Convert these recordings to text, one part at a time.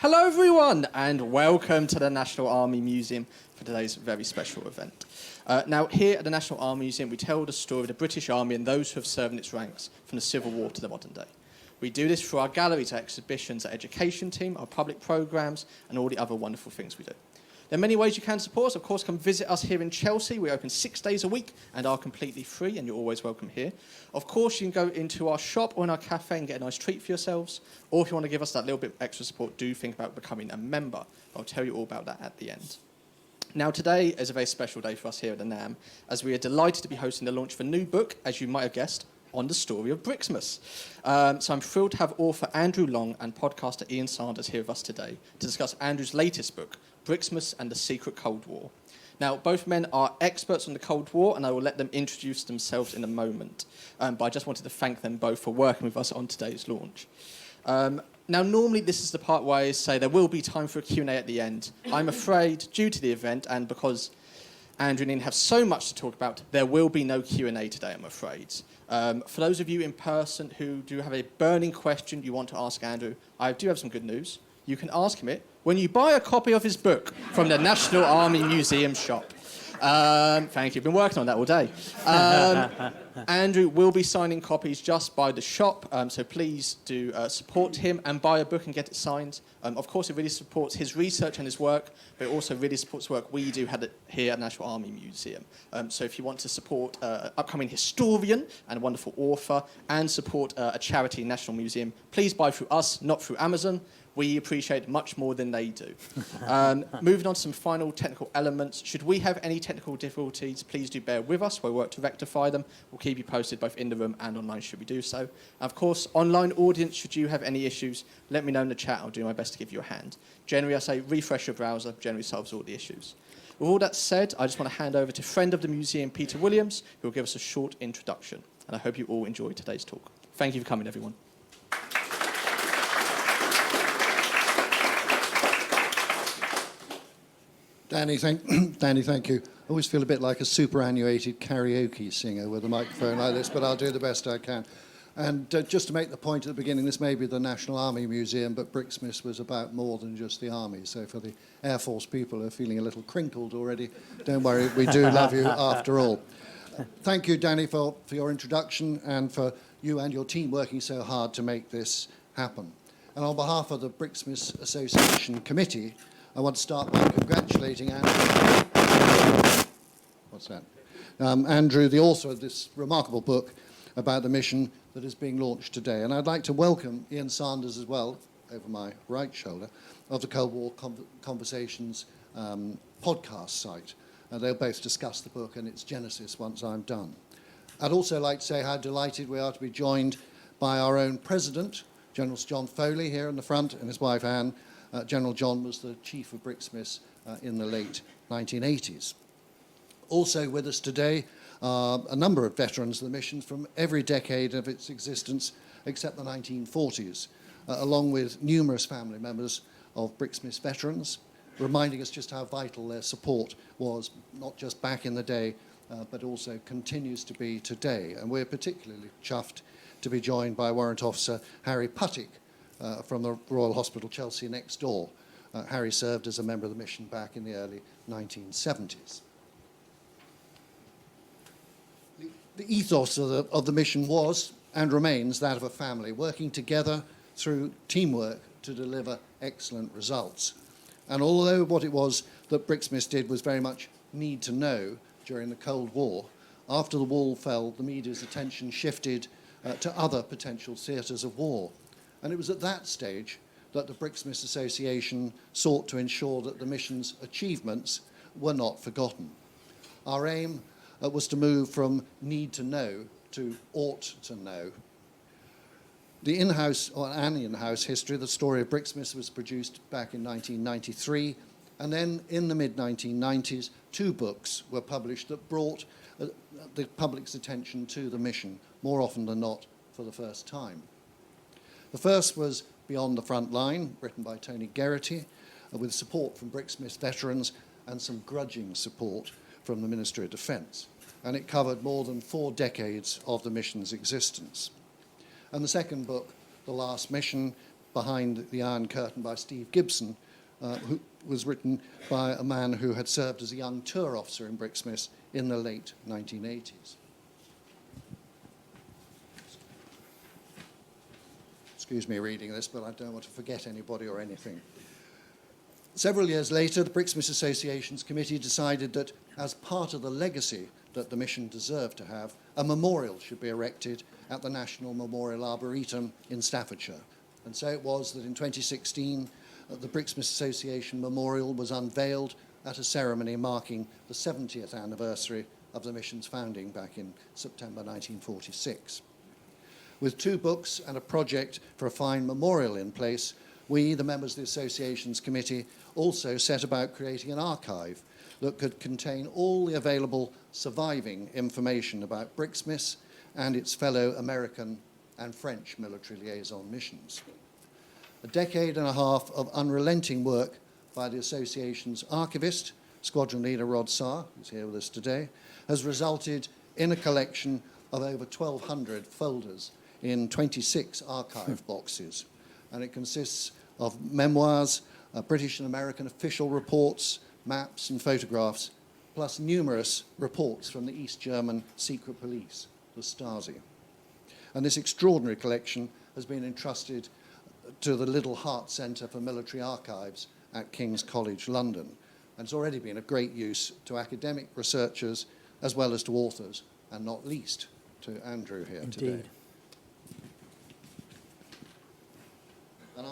Hello everyone and welcome to the National Army Museum for today's very special event. Now here at the National Army Museum we tell the story of the British Army and those who have served in its ranks from the Civil War to the modern day. We do this through our galleries, our exhibitions, our education team, our public programmes and all the other wonderful things we do. There are many ways you can support us. Of course, come visit us here in Chelsea. We open 6 days a week and are completely free, and you're always welcome here. Of course, you can go into our shop or in our cafe and get a nice treat for yourselves. Or if you want to give us that little bit extra support, do think about becoming a member. I'll tell you all about that at the end. Now, today is a very special day for us here at the NAM, as we are delighted to be hosting the launch of a new book, as you might have guessed, on the story of Brixmis. So I'm thrilled to have author Andrew Long and podcaster Ian Sanders here with us today to discuss Andrew's latest book, Brixmis and the Secret Cold War. Now, both men are experts on the Cold War, and I will let them introduce themselves in a moment. But I just wanted to thank them both for working with us on today's launch. Now, normally this is the part where I say there will be time for a Q&A at the end. I'm afraid, due to the event, and because Andrew and Ian have so much to talk about, there will be no Q&A today, I'm afraid. For those of you in person who do have a burning question you want to ask Andrew, I do have some good news. You can ask him it when you buy a copy of his book from the National Army Museum shop. Thank you. Been working on that all day. Andrew will be signing copies just by the shop, so please do support him and buy a book and get it signed. Of course, it really supports his research and his work, but it also really supports the work we do here at the National Army Museum. So if you want to support an upcoming historian and a wonderful author and support a charity, National Museum, please buy through us, not through Amazon. We appreciate much more than they do. Moving on to some final technical elements. Should we have any technical difficulties, please do bear with us. We'll work to rectify them. We'll keep you posted both in the room and online should we do so. And of course, online audience, should you have any issues, let me know in the chat. I'll do my best to give you a hand. Generally, I say refresh your browser. Generally solves all the issues. With all that said, I just want to hand over to friend of the museum, Peter Williams, who will give us a short introduction. And I hope you all enjoy today's talk. Thank you for coming, everyone. Danny, thank you. I always feel a bit like a superannuated karaoke singer with a microphone like this, but I'll do the best I can. And just to make the point at the beginning, this may be the National Army Museum, but Brixmis was about more than just the Army. So for the Air Force people who are feeling a little crinkled already, don't worry, we do love you after all. Thank you, Danny, for your introduction and for you and your team working so hard to make this happen. And on behalf of the Brixmis Association Committee, I want to start by congratulating Andrew. What's that? Andrew, the author of this remarkable book about the mission that is being launched today. And I'd like to welcome Ian Sanders as well, over my right shoulder, of the Cold War Conversations podcast site. They'll both discuss the book and its genesis once I'm done. I'd also like to say how delighted we are to be joined by our own president, General John Foley, here in the front, and his wife Anne. General John was the chief of Brixmis in the late 1980s. Also with us today are a number of veterans of the mission from every decade of its existence except the 1940s, along with numerous family members of Brixmis veterans, reminding us just how vital their support was, not just back in the day, but also continues to be today. And we're particularly chuffed to be joined by Warrant Officer Harry Puttick, from the Royal Hospital Chelsea next door. Harry served as a member of the mission back in the early 1970s. The ethos of the mission was and remains that of a family, working together through teamwork to deliver excellent results. And although what it was that Brixmis did was very much need to know during the Cold War, after the wall fell, the media's attention shifted to other potential theatres of war. And it was at that stage that the Brixmis Association sought to ensure that the mission's achievements were not forgotten. Our aim was to move from need to know to ought to know. The in-house history, the story of Brixmis, was produced back in 1993, and then in the mid-1990s, 2 books were published that brought the public's attention to the mission, more often than not for the first time. The first was Beyond the Front Line, written by Tony Geraghty, with support from Brixmis veterans and some grudging support from the Ministry of Defence. And it covered more than 4 decades of the mission's existence. And the second book, The Last Mission, Behind the Iron Curtain by Steve Gibson, who was written by a man who had served as a young tour officer in Brixmis in the late 1980s. Excuse me reading this, but I don't want to forget anybody or anything. Several years later, the Brixmis Associations Committee decided that as part of the legacy that the mission deserved to have, a memorial should be erected at the National Memorial Arboretum in Staffordshire. And so it was that in 2016, the Brixmis Association Memorial was unveiled at a ceremony marking the 70th anniversary of the mission's founding back in September 1946. With 2 books and a project for a fine memorial in place, we, the members of the Associations Committee, also set about creating an archive that could contain all the available surviving information about Brixmis and its fellow American and French military liaison missions. A decade and a half of unrelenting work by the Association's archivist, Squadron Leader Rod Saar, who's here with us today, has resulted in a collection of over 1,200 folders in 26 archive boxes. And it consists of memoirs, British and American official reports, maps and photographs, plus numerous reports from the East German secret police, the Stasi. And this extraordinary collection has been entrusted to the Little Hart Centre for Military Archives at King's College London. And it's already been of great use to academic researchers as well as to authors, and not least to Andrew here today. And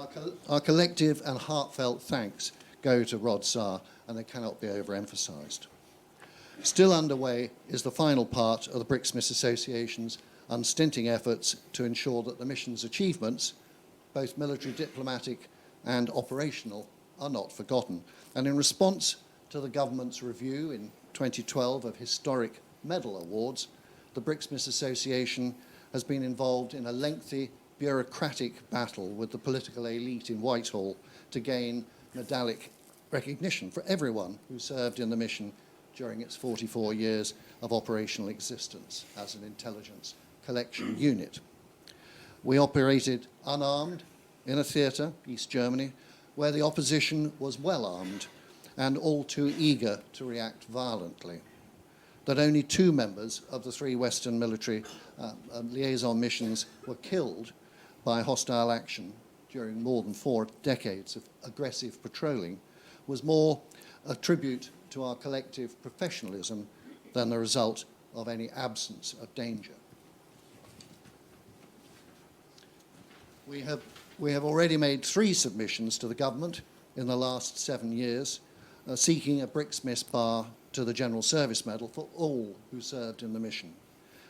our collective and heartfelt thanks go to Rod Saar, and they cannot be overemphasised. Still underway is the final part of the Brixmis Association's unstinting efforts to ensure that the mission's achievements, both military, diplomatic and operational, are not forgotten. And in response to the government's review in 2012 of historic medal awards, the Brixmis Association has been involved in a lengthy bureaucratic battle with the political elite in Whitehall to gain medallic recognition for everyone who served in the mission during its 44 years of operational existence as an intelligence collection unit. We operated unarmed in a theatre, East Germany, where the opposition was well armed and all too eager to react violently. That only 2 members of the 3 Western military liaison missions were killed by hostile action during more than 4 decades of aggressive patrolling was more a tribute to our collective professionalism than the result of any absence of danger. We have already made 3 submissions to the government in the last 7 years, seeking a Brixmis bar to the General Service Medal for all who served in the mission.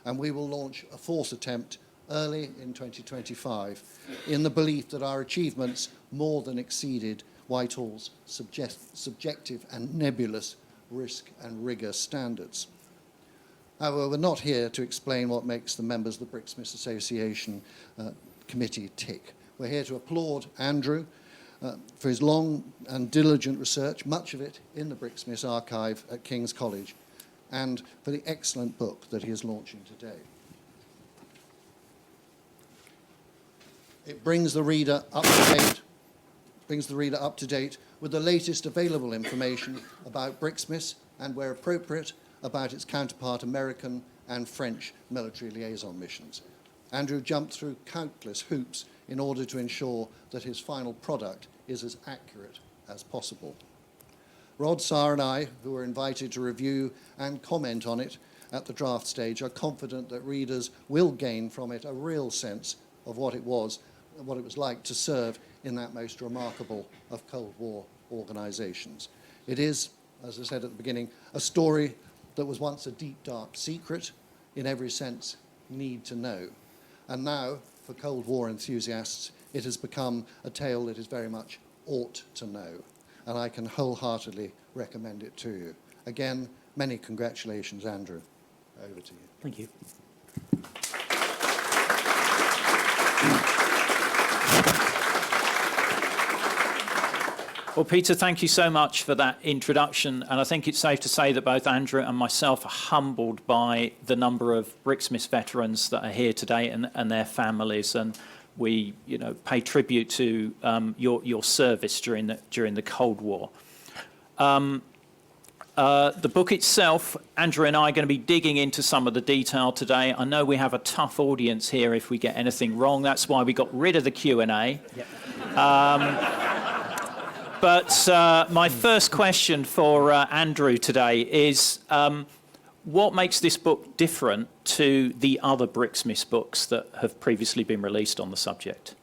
And we will launch a 4th attempt early in 2025 in the belief that our achievements more than exceeded Whitehall's subjective and nebulous risk and rigour standards. However, we're not here to explain what makes the members of the Brixmis Association committee tick. We're here to applaud Andrew for his long and diligent research, much of it in the Brixmis archive at King's College, and for the excellent book that he is launching today. It brings the reader up to date with the latest available information about Brixmis and, where appropriate, about its counterpart American and French military liaison missions. Andrew jumped through countless hoops in order to ensure that his final product is as accurate as possible. Rod Saar and I, who were invited to review and comment on it at the draft stage, are confident that readers will gain from it a real sense of what it was like to serve in that most remarkable of Cold War organisations. It is, as I said at the beginning, a story that was once a deep, dark secret, in every sense, need to know. And now, for Cold War enthusiasts, it has become a tale that is very much ought to know. And I can wholeheartedly recommend it to you. Again, many congratulations, Andrew. Over to you. Thank you. Well, Peter, thank you so much for that introduction. And I think it's safe to say that both Andrew and myself are humbled by the number of Brixmis veterans that are here today and their families. And we pay tribute to your service during the Cold War. The book itself, Andrew and I are going to be digging into some of the detail today. I know we have a tough audience here if we get anything wrong. That's why we got rid of the Q&A. Yep. But my first question for Andrew today is, what makes this book different to the other Brixmis books that have previously been released on the subject?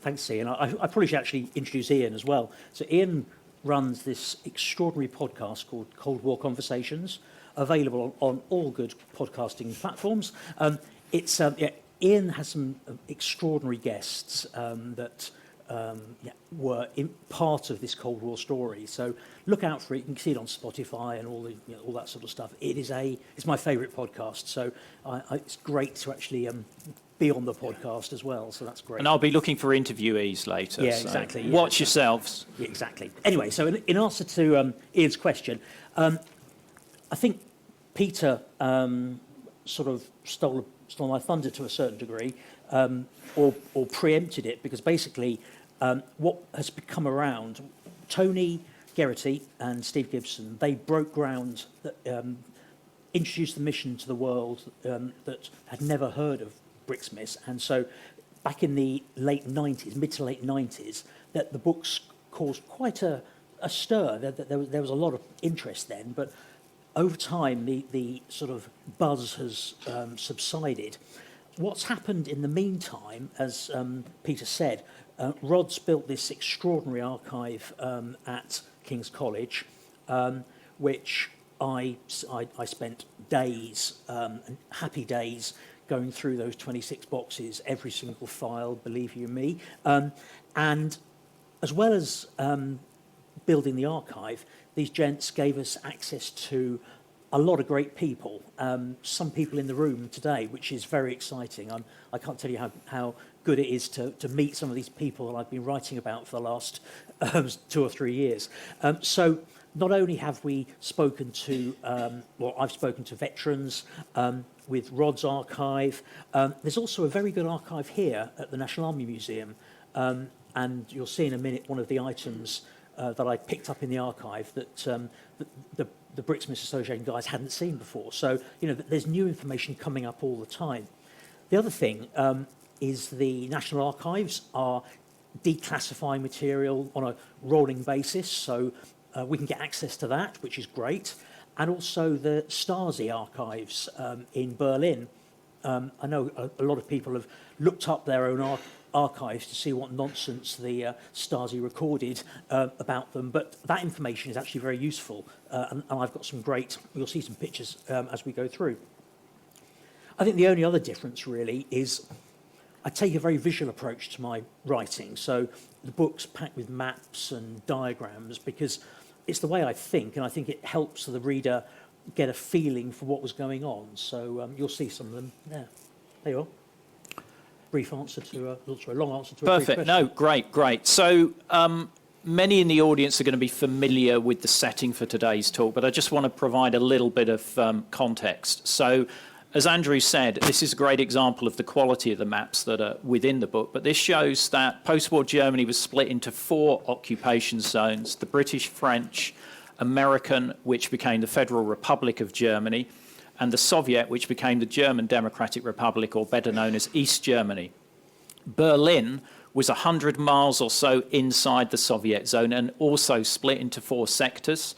Thanks, Ian. I probably should actually introduce Ian as well. So Ian runs this extraordinary podcast called Cold War Conversations, available on all good podcasting platforms. Ian has some extraordinary guests that were part of this Cold War story. So look out for it. You can see it on Spotify and all that sort of stuff. It's my favourite podcast. So it's great to actually be on the podcast as well. So that's great. And I'll be looking for interviewees later. Yeah, so exactly. Yeah, watch yourselves. Yeah, exactly. Anyway, so in answer to Ian's question, I think Peter sort of stole my thunder to a certain degree, or preempted it, because basically what has become around, Tony Geraghty and Steve Gibson, they broke ground that introduced the mission to the world that had never heard of Brixmis. And so back in the late 90s, mid to late 90s, that the books caused quite a stir. There was a lot of interest then, but over time the sort of buzz has subsided. What's happened in the meantime, as Peter said, Rod's built this extraordinary archive at King's College, which I spent days, happy days, going through those 26 boxes, every single file, believe you me. And as well as building the archive, these gents gave us access to a lot of great people, some people in the room today, which is very exciting. I can't tell you how good it is to meet some of these people that I've been writing about for the last 2 or 3 years. So not only have we spoken to, I've spoken to veterans with Rod's archive, there's also a very good archive here at the National Army Museum, and you'll see in a minute one of the items that I picked up in the archive that the Brixmis Association guys hadn't seen before. So, there's new information coming up all the time. The other thing is the National Archives are declassifying material on a rolling basis, so we can get access to that, which is great. And also the Stasi archives in Berlin. I know a lot of people have looked up their own archives to see what nonsense the Stasi recorded about them, but that information is actually very useful, and I've got some great, you'll see some pictures as we go through. I think the only other difference really is I take a very visual approach to my writing, so the book's packed with maps and diagrams because it's the way I think, and I think it helps the reader get a feeling for what was going on. So you'll see some of them there. There you are. Brief answer to a long answer to a brief question. Perfect. No, great. So many in the audience are going to be familiar with the setting for today's talk, but I just want to provide a little bit of context. So, as Andrew said, this is a great example of the quality of the maps that are within the book, but this shows that post-war Germany was split into 4 occupation zones: the British, French, American, which became the Federal Republic of Germany, and the Soviet, which became the German Democratic Republic, or better known as East Germany. Berlin was 100 miles or so inside the Soviet zone and also split into 4 sectors.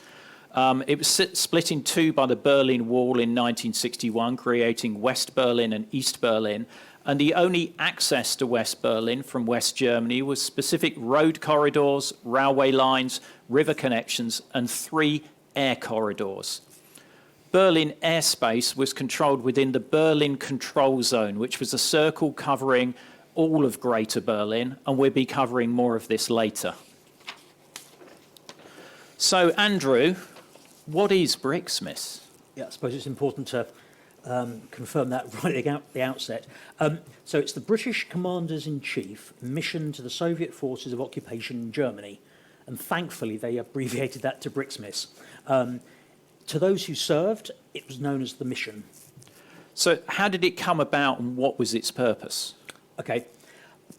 It was split in 2 by the Berlin Wall in 1961, creating West Berlin and East Berlin. And the only access to West Berlin from West Germany was specific road corridors, railway lines, river connections, and 3 air corridors. Berlin airspace was controlled within the Berlin Control Zone, which was a circle covering all of Greater Berlin, and we'll be covering more of this later. So, Andrew, what is Brixmis? Yeah, I suppose it's important to confirm that right at the outset. So it's the British Commanders-in-Chief mission to the Soviet forces of occupation in Germany, and thankfully they abbreviated that to Brixmis. To those who served, it was known as the mission. So how did it come about and what was its purpose? Okay.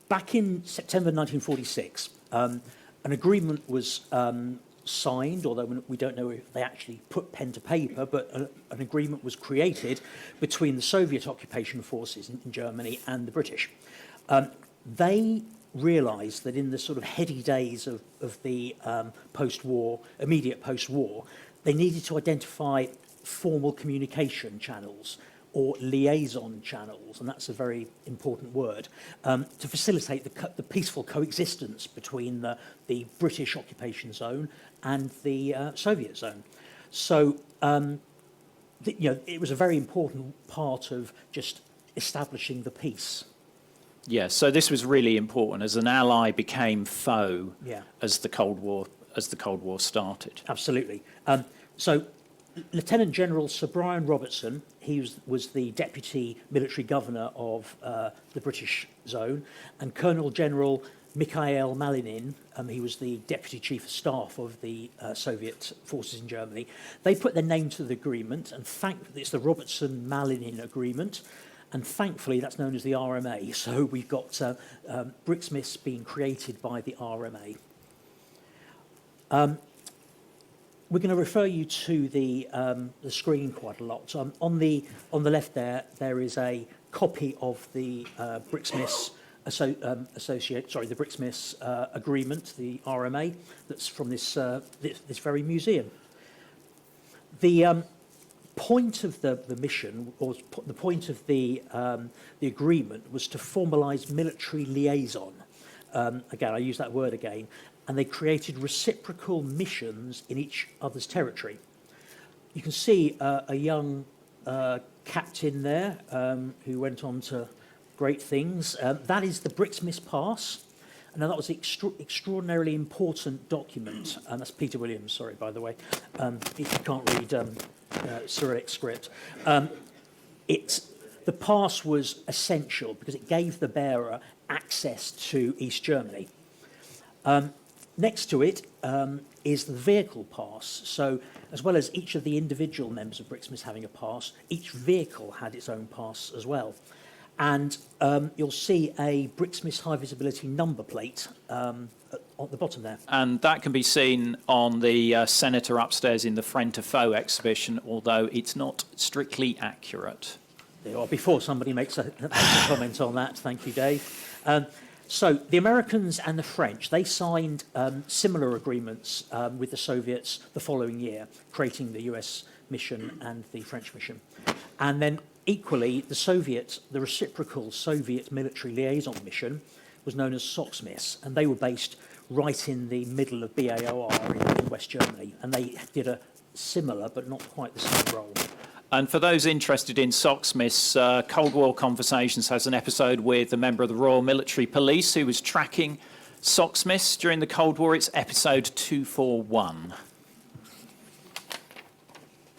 Back in September 1946, an agreement was signed, although we don't know if they actually put pen to paper, but an agreement was created between the Soviet occupation forces in Germany and the British. They realised that in the sort of heady days of the post-war, immediate post-war, they needed to identify formal communication channels or liaison channels, and that's a very important word, to facilitate the peaceful coexistence between the British occupation zone and the Soviet zone. So, it was a very important part of just establishing the peace. Yeah, so this was really important as an ally became foe Yeah. as the Cold War started. Absolutely. So Lieutenant General Sir Brian Robertson, he was the Deputy Military Governor of the British zone, and Colonel General Mikhail Malinin, he was the Deputy Chief of Staff of the Soviet forces in Germany. They put their name to the agreement, and it's the Robertson-Malinin Agreement, and thankfully that's known as the RMA. So we've got Brixmis being created by the RMA. We're going to refer you to the screen quite a lot. So on the left there is a copy of the Brixmis the Brixmis agreement, the RMA, that's from this very museum. The point of the mission, or the point of the agreement, was to formalise military liaison. Again, I use that word again. And they created reciprocal missions in each other's territory. You can see a young captain there who went on to great things. That is the Brixmis Pass. And that was an extraordinarily important document. And that's Peter Williams, sorry, by the way, if you can't read Cyrillic script. The pass was essential because it gave the bearer access to East Germany. Next to it is the vehicle pass. So as well as each of the individual members of Brixmis having a pass, each vehicle had its own pass as well. And you'll see a Brixmis high visibility number plate on the bottom there. And that can be seen on the Senator upstairs in the Friend to Foe exhibition, although it's not strictly accurate. There you are. Before somebody makes a comment on that, thank you, Dave. So the Americans and the French, they signed similar agreements with the Soviets the following year, creating the US mission and the French mission. And then equally, the reciprocal Soviet military liaison mission was known as SOXMIS, and they were based right in the middle of BAOR in West Germany, and they did a similar but not quite the same role. And for those interested in SOXMIS, Cold War Conversations has an episode with a member of the Royal Military Police who was tracking SOXMIS during the Cold War. It's episode 241.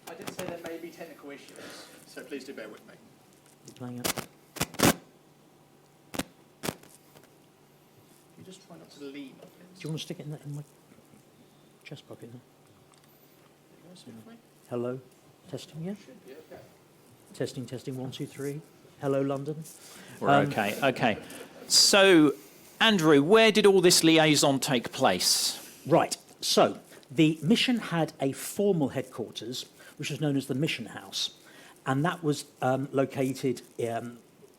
I did say there may be technical issues, so please do bear with me. Playing it. You just try not to lean on it. Do you want to stick it in my chest pocket? Then? You want to speak for me? Hello, testing, yeah? Should be okay. Testing, 1, 2, 3. Hello, London. We're okay. So, Andrew, where did all this liaison take place? Right, so the mission had a formal headquarters, which was known as the Mission House, and that was located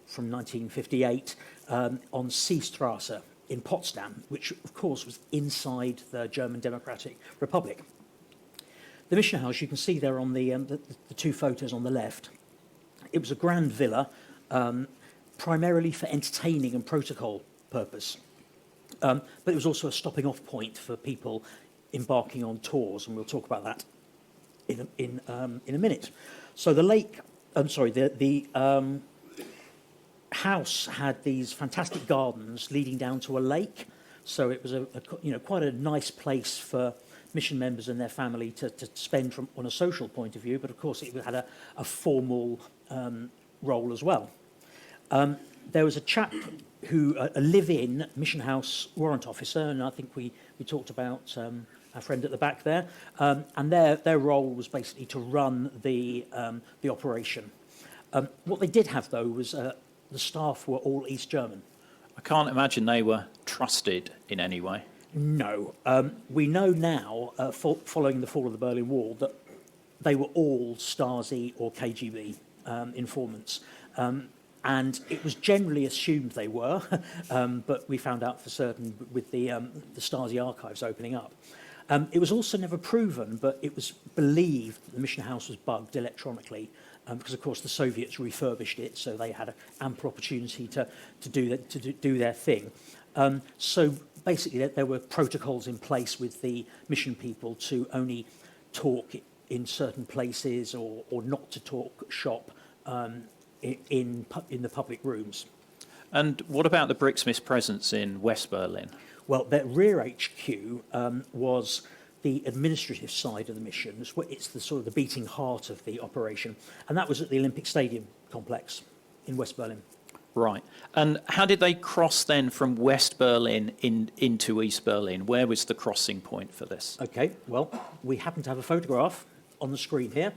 from 1958 on Seestrasse in Potsdam, which, of course, was inside the German Democratic Republic. The Mission House, you can see there on the two photos on the left, it was a grand villa, primarily for entertaining and protocol purpose. But it was also a stopping off point for people embarking on tours, and we'll talk about that in a minute. So the house had these fantastic gardens leading down to a lake. So it was quite a nice place for mission members and their family to spend on a social point of view, but of course it had a formal role as well. There was a chap who, a live-in Mission House warrant officer, and I think we talked about our friend at the back there, and their role was basically to run the operation. What they did have, though, was the staff were all East German, I can't imagine they were trusted in any way. No. We know now, following the fall of the Berlin Wall, that they were all Stasi or KGB informants. And it was generally assumed they were, but we found out for certain with the Stasi archives opening up. It was also never proven, but it was believed that the mission house was bugged electronically, because, of course, the Soviets refurbished it, so they had an ample opportunity to do their thing. So basically, there were protocols in place with the mission people to only talk in certain places or not to talk shop in the public rooms. And what about the Brixmis presence in West Berlin? Well, their rear HQ was the administrative side of the mission. It's the sort of the beating heart of the operation, and that was at the Olympic Stadium complex in West Berlin. Right. And how did they cross then from West Berlin into East Berlin? Where was the crossing point for this? Okay, well, we happen to have a photograph on the screen here.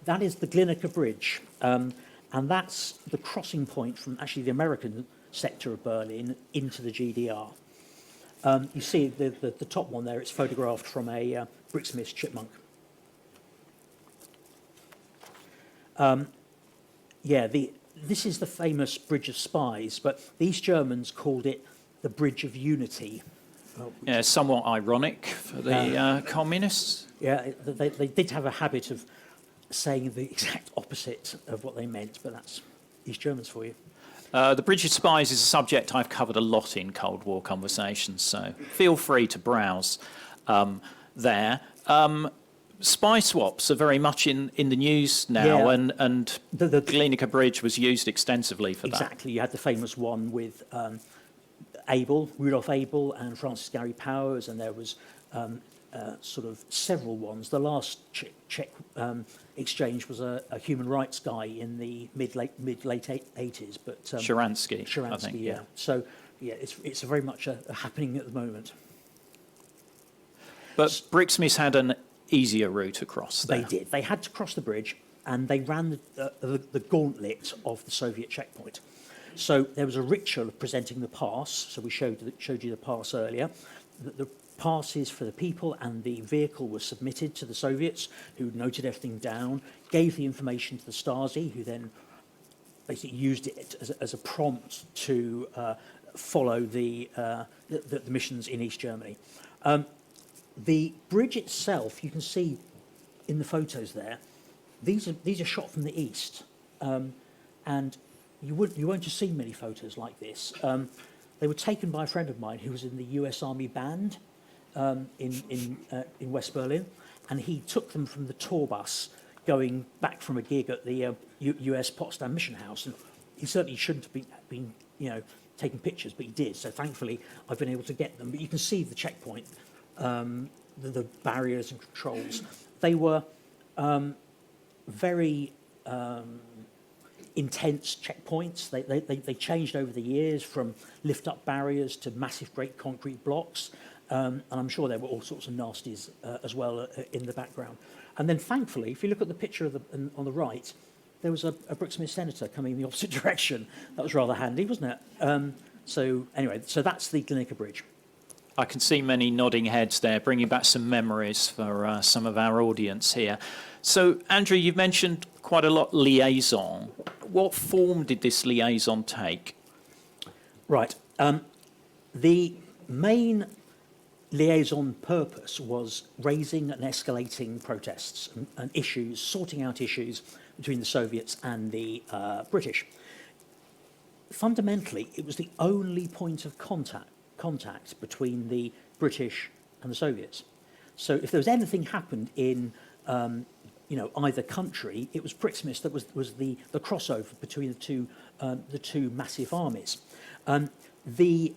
That is the Glinica Bridge, and that's the crossing point from actually the American sector of Berlin into the GDR. You see the top one there, it's photographed from a Brixmis chipmunk. This is the famous Bridge of Spies, but the East Germans called it the Bridge of Unity. Yeah, somewhat ironic for the communists. Yeah, they did have a habit of saying the exact opposite of what they meant, but that's East Germans for you. The Bridge of Spies is a subject I've covered a lot in Cold War conversations, so feel free to browse there. Spy swaps are very much in the news now, Yeah. and the Glinica Bridge was used extensively for that. Exactly. You had the famous one with Rudolf Abel and Francis Gary Powers, and there was sort of several ones. The last Czech exchange was a human rights guy in the mid-late 80s, but Sharansky, I think. yeah. So yeah, it's very much a happening at the moment. But Brixmis had an easier route across there. They did. They had to cross the bridge, and they ran the gauntlet of the Soviet checkpoint. So there was a ritual of presenting the pass. So we showed you the pass earlier. The passes for the people and the vehicle were submitted to the Soviets, who noted everything down, gave the information to the Stasi, who then basically used it as a prompt to follow the missions in East Germany. The bridge itself, you can see in the photos there, these are shot from the east, and you won't have seen many photos like this. They were taken by a friend of mine who was in the US Army Band in West Berlin, and he took them from the tour bus going back from a gig at the US Potsdam Mission House, and he certainly shouldn't have been taking pictures, but he did. So thankfully, I've been able to get them. But you can see the checkpoint. The barriers and controls. They were very intense checkpoints. They changed over the years from lift-up barriers to massive great concrete blocks, and I'm sure there were all sorts of nasties as well in the background. And then thankfully, if you look at the picture on the right, there was a Brixmis senator coming in the opposite direction. That was rather handy, wasn't it? So anyway, so that's the Glinica Bridge. I can see many nodding heads there, bringing back some memories for some of our audience here. So, Andrew, you've mentioned quite a lot liaison. What form did this liaison take? Right. The main liaison purpose was raising and escalating protests and issues, sorting out issues between the Soviets and the British. Fundamentally, it was the only point of contact between the British and the Soviets. So if there was anything happened in either country, it was Brixmis that was the crossover between the two massive armies. The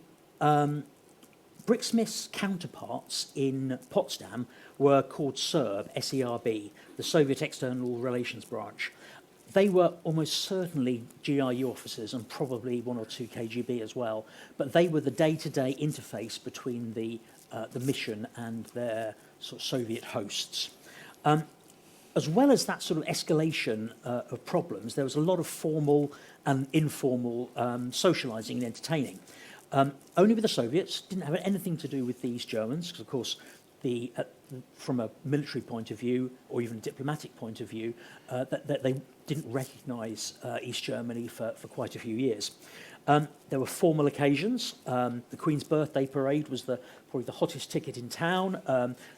Brixmis counterparts in Potsdam were called SERB, S-E-R-B, the Soviet External Relations Branch. They were almost certainly GRU officers and probably one or two KGB as well, but they were the day-to-day interface between the mission and their sort of Soviet hosts. As well as that sort of escalation of problems, there was a lot of formal and informal socialising and entertaining. Only with the Soviets, didn't have anything to do with the East Germans, because of course, from a military point of view, or even a diplomatic point of view, that they didn't recognise East Germany for quite a few years. There were formal occasions. The Queen's birthday parade was probably the hottest ticket in town.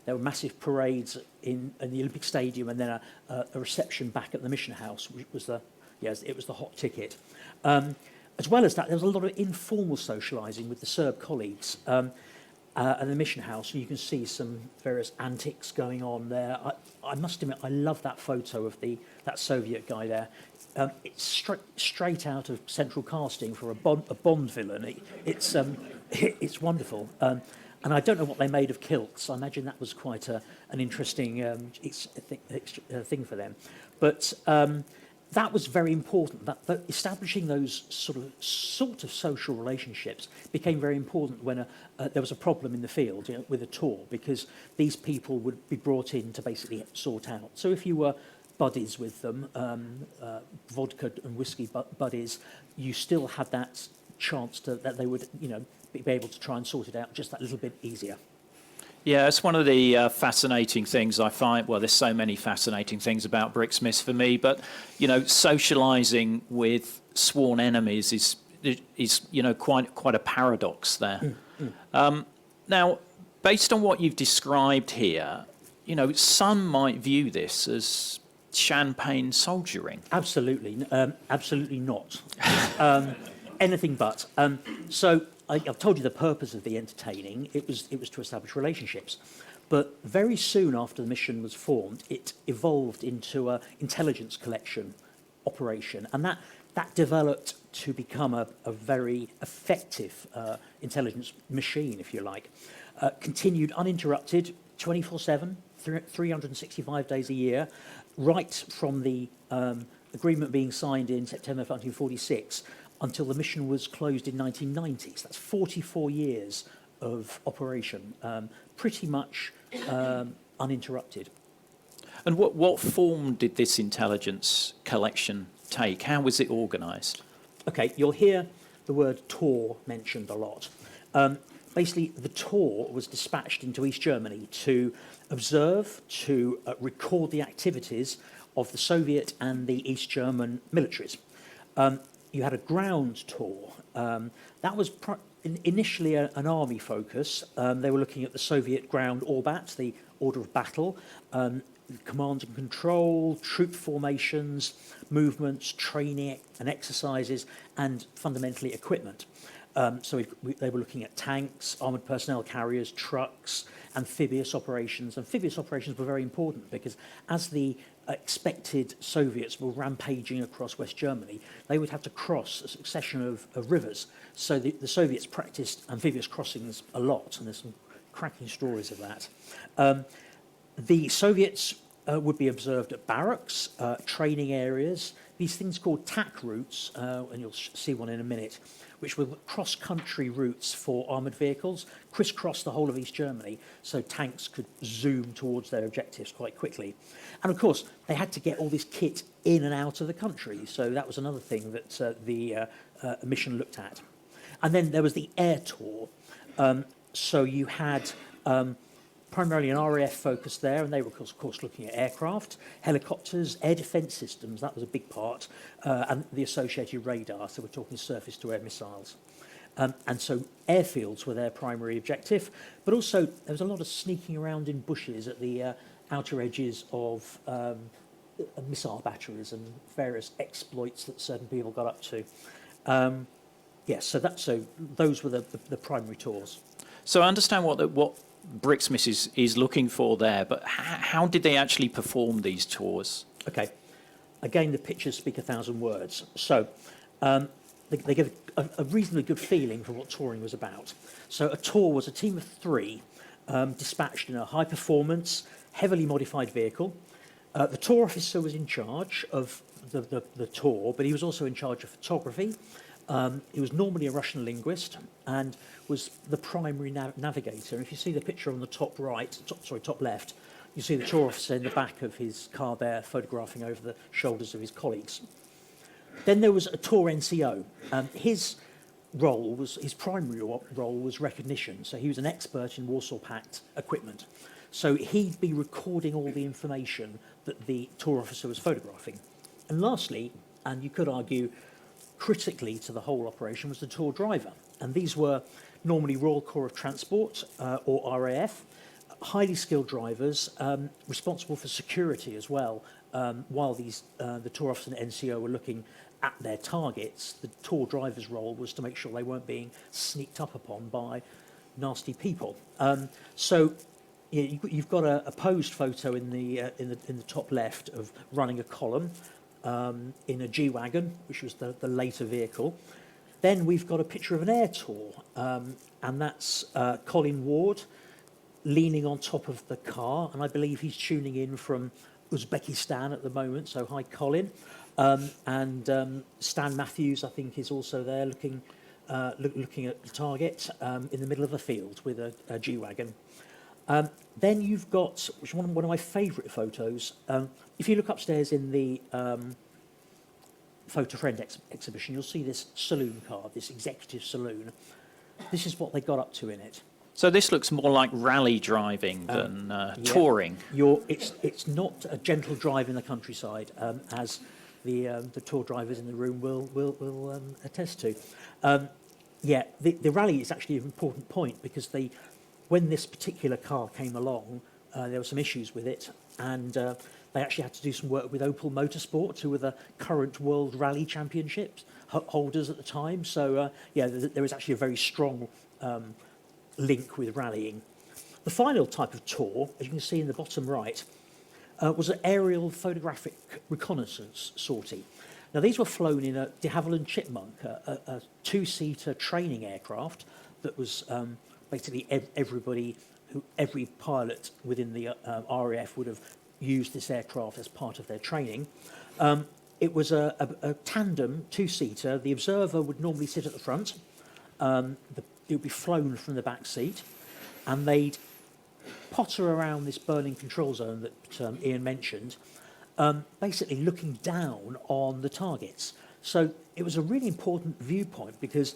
There were massive parades in the Olympic Stadium, and then a reception back at the Mission House, which was it was the hot ticket. As well as that, there was a lot of informal socialising with the Serb colleagues at the Mission House, and you can see some various antics going on there. I must admit, I love that photo of that Soviet guy there. It's straight out of central casting for a Bond villain. It's wonderful. And I don't know what they made of kilts. I imagine that was quite an interesting thing for them. But that was very important. That establishing those sort of social relationships became very important when there was a problem in the field, with a tour, because these people would be brought in to basically sort out. So if you were buddies with them, vodka and whiskey buddies, you still had that chance that they would, be able to try and sort it out just that little bit easier. Yeah, it's one of the fascinating things I find. Well, there's so many fascinating things about Brixmis for me, but socialising with sworn enemies is quite a paradox there. Now, based on what you've described here, some might view this as champagne soldiering. Absolutely, absolutely not. Anything but. So I've told you the purpose of the entertaining. It was to establish relationships. But very soon after the mission was formed, it evolved into an intelligence collection operation. And that developed to become a very effective intelligence machine, if you like. Continued uninterrupted, 24/7, 365 days a year, right from the agreement being signed in September 1946 until the mission was closed in 1990. So that's 44 years of operation, pretty much uninterrupted. And what form did this intelligence collection take? How was it organised? Okay, you'll hear the word tour mentioned a lot. Basically, the tour was dispatched into East Germany to observe, to record the activities of the Soviet and the East German militaries. You had a ground tour. That was initially an army focus. They were looking at the Soviet ground Orbat, the order of battle, command and control, troop formations, movements, training and exercises, and fundamentally equipment. So they were looking at tanks, armoured personnel carriers, trucks, amphibious operations. Amphibious operations were very important because as the expected Soviets were rampaging across West Germany, they would have to cross a succession of rivers. So the Soviets practiced amphibious crossings a lot, and there's some cracking stories of that. The Soviets would be observed at barracks, training areas, these things called TAC routes, and you'll see one in a minute, which were cross-country routes for armoured vehicles, crisscross the whole of East Germany, so tanks could zoom towards their objectives quite quickly. And of course, they had to get all this kit in and out of the country, so that was another thing that the mission looked at. And then there was the air tour. So you had primarily an RAF focus there, and they were, of course, looking at aircraft, helicopters, air defence systems, that was a big part, and the associated radar, so we're talking surface-to-air missiles. And so airfields were their primary objective, but also there was a lot of sneaking around in bushes at the outer edges of missile batteries and various exploits that certain people got up to. So those were the primary tours. So I understand what Brixmis is looking for there, but how did they actually perform these tours? Okay, again, the pictures speak 1,000 words. So they give a reasonably good feeling for what touring was about. So a tour was a team of 3 dispatched in a high-performance, heavily modified vehicle. The tour officer was in charge of the tour, but he was also in charge of photography. He was normally a Russian linguist and was the primary navigator. And if you see the picture on the top left, you see the tour officer in the back of his car there photographing over the shoulders of his colleagues. Then there was a tour NCO. His his primary role was recognition. So he was an expert in Warsaw Pact equipment. So he'd be recording all the information that the tour officer was photographing. And lastly, and you could argue critically to the whole operation, was the tour driver. And these were normally Royal Corps of Transport or RAF, highly skilled drivers, responsible for security as well. While the tour officer and NCO were looking at their targets, the tour driver's role was to make sure they weren't being sneaked up upon by nasty people. So yeah, you've got a posed photo in the top left of running a column in a G-Wagon, which was the later vehicle. Then we've got a picture of an air tour, and that's Colin Ward leaning on top of the car, and I believe he's tuning in from Uzbekistan at the moment, so hi Colin. And Stan Matthews, I think, is also there looking at the target in the middle of a field with a G-Wagon. Then you've got, which is one of my favourite photos. If you look upstairs in the Photo Friend exhibition, you'll see this saloon car, this executive saloon. This is what they got up to in it. So this looks more like rally driving than touring. It's not a gentle drive in the countryside, as the tour drivers in the room will attest to. The rally is actually an important point because when this particular car came along, there were some issues with it, and they actually had to do some work with Opel Motorsport, who were the current World Rally Championships holders at the time. So there was actually a very strong link with rallying. The final type of tour, as you can see in the bottom right, was an aerial photographic reconnaissance sortie. Now, these were flown in a de Havilland Chipmunk, a two-seater training aircraft that was basically every pilot within the RAF would have used this aircraft as part of their training. It was a tandem two-seater. The observer would normally sit at the front. It would be flown from the back seat, and they'd potter around this burning control zone that Ian mentioned, basically looking down on the targets. So it was a really important viewpoint because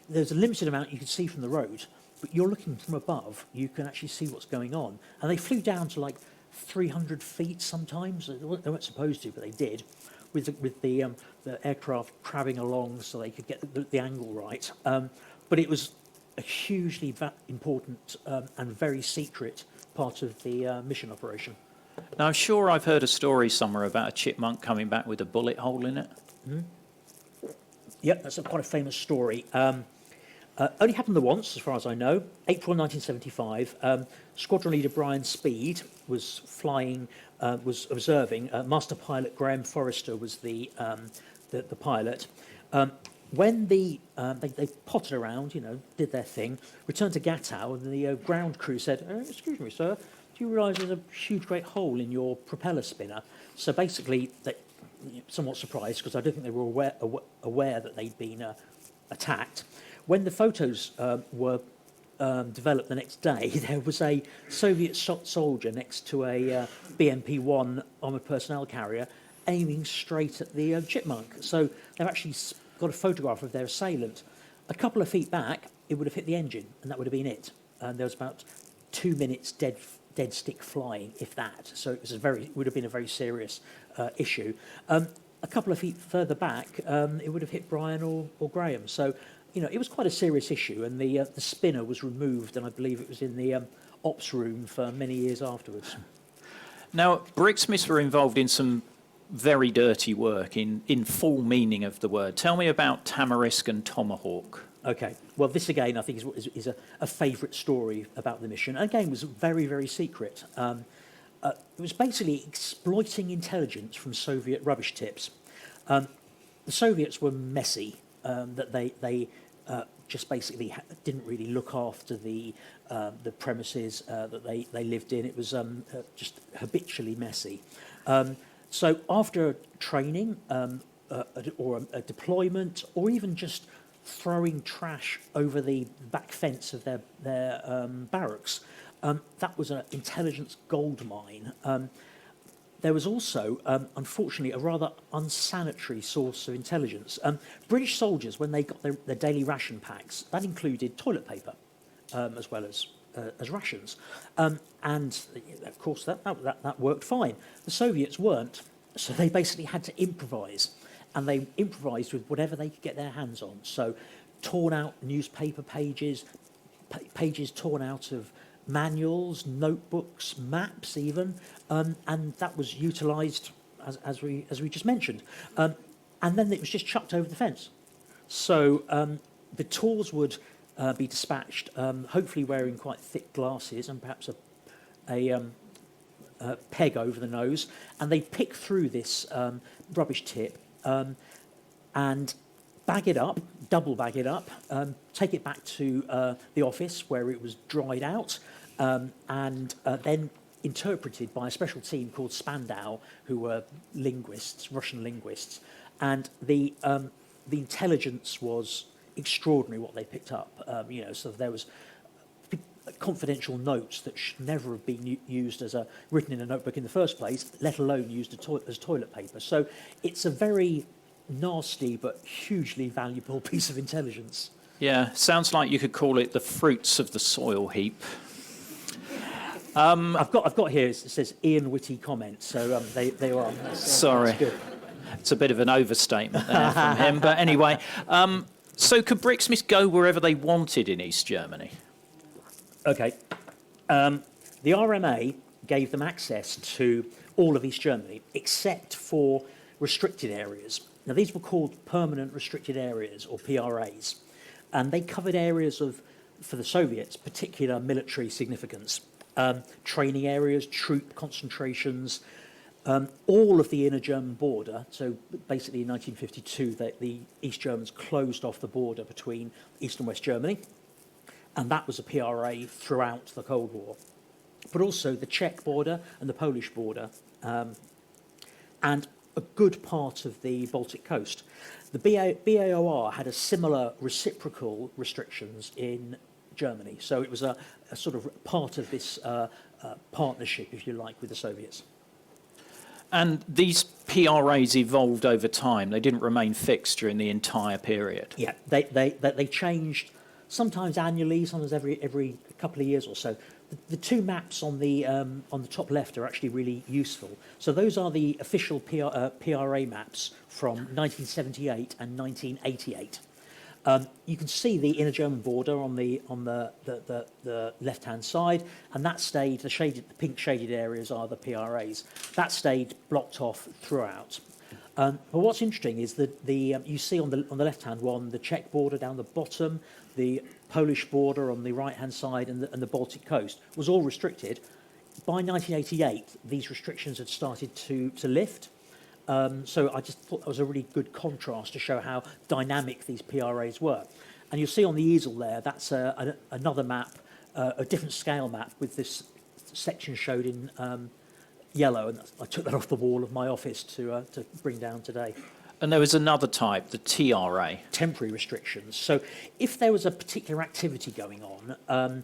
there's a limited amount you can see from the road, but you're looking from above, you can actually see what's going on. And they flew down to like 300 feet sometimes. They weren't supposed to, but they did, with the aircraft crabbing along so they could get the angle right. But it was a hugely important and very secret part of the mission operation. Now, I'm sure I've heard a story somewhere about a chipmunk coming back with a bullet hole in it. Mm-hmm. Yep, that's quite a famous story. Only happened the once, as far as I know. April 1975, Squadron Leader Brian Speed was was observing. Master Pilot Graham Forrester was the pilot. When they potted around, did their thing, returned to Gatow, and the ground crew said, "Excuse me, sir, do you realise there's a huge, great hole in your propeller spinner?" So basically, they somewhat surprised because I don't think they were aware that they'd been attacked. When the photos were developed the next day, there was a Soviet soldier next to a BMP-1 armoured personnel carrier aiming straight at the chipmunk. So they've actually got a photograph of their assailant. A couple of feet back, it would have hit the engine, and that would have been it. And there was about 2 minutes dead stick flying, if that. So it was would have been a very serious issue. A couple of feet further back, it would have hit Brian or Graham. So, it was quite a serious issue, and the spinner was removed, and I believe it was in the ops room for many years afterwards. Now, Brixmis were involved in some very dirty work in full meaning of the word. Tell me about Tamarisk and Tomahawk. Okay. Well, this again, I think, is a favourite story about the mission. And again, was very, very secret. It was basically exploiting intelligence from Soviet rubbish tips. The Soviets were messy. That they just basically didn't really look after the premises that they lived in. It was just habitually messy. So after training or a deployment, or even just throwing trash over the back fence of their barracks, that was an intelligence goldmine. there was also, unfortunately, a rather unsanitary source of intelligence. British soldiers, when they got their daily ration packs, that included toilet paper as well as rations. And, of course, that worked fine. The Soviets weren't, so they basically had to improvise. And they improvised with whatever they could get their hands on. So torn out newspaper pages, pages torn out of manuals, notebooks, maps even, and that was utilised as we just mentioned. And then it was just chucked over the fence. So the tours would be dispatched, hopefully wearing quite thick glasses and perhaps a peg over the nose, and they pick through this rubbish tip and bag it up, double bag it up, take it back to the office where it was dried out, and then interpreted by a special team called Spandau, who were linguists, Russian linguists, and the intelligence was extraordinary what they picked up. So there was confidential notes that should never have been used as written in a notebook in the first place, let alone used as toilet paper. So it's a very nasty but hugely valuable piece of intelligence. Yeah, sounds like you could call it the fruits of the soil heap. I've got here, it says Ian Whitty comment, so they are. Sorry. That's good. It's a bit of an overstatement there from him. But anyway, so could Brixmis go wherever they wanted in East Germany? Okay. The RMA gave them access to all of East Germany, except for restricted areas. Now, these were called permanent restricted areas, or PRAs, and they covered areas of, for the Soviets, particular military significance. Training areas, troop concentrations, all of the inner German border. So basically in 1952, the East Germans closed off the border between East and West Germany, and that was a PRA throughout the Cold War. But also the Czech border and the Polish border, and a good part of the Baltic coast. The BAOR had a similar reciprocal restrictions in Germany, so it was a sort of part of this partnership, if you like, with the Soviets. And these PRAs evolved over time. They didn't remain fixed during the entire period. Yeah, they changed sometimes annually, sometimes every couple of years or so. The two maps on the top left are actually really useful. So those are the official PRA maps from 1978 and 1988. You can see the inner German border on the left-hand side, and that stayed. The pink shaded areas are the PRAs. That stayed blocked off throughout. But what's interesting is that you see on the left-hand one the Czech border down the bottom, the Polish border on the right-hand side, and the Baltic coast was all restricted. By 1988, these restrictions had started to lift. So I just thought that was a really good contrast to show how dynamic these PRAs were. And you'll see on the easel there, that's another map, a different scale map with this section showed in yellow. And I took that off the wall of my office to bring down today. And there was another type, the TRA. Temporary restrictions. So if there was a particular activity going on,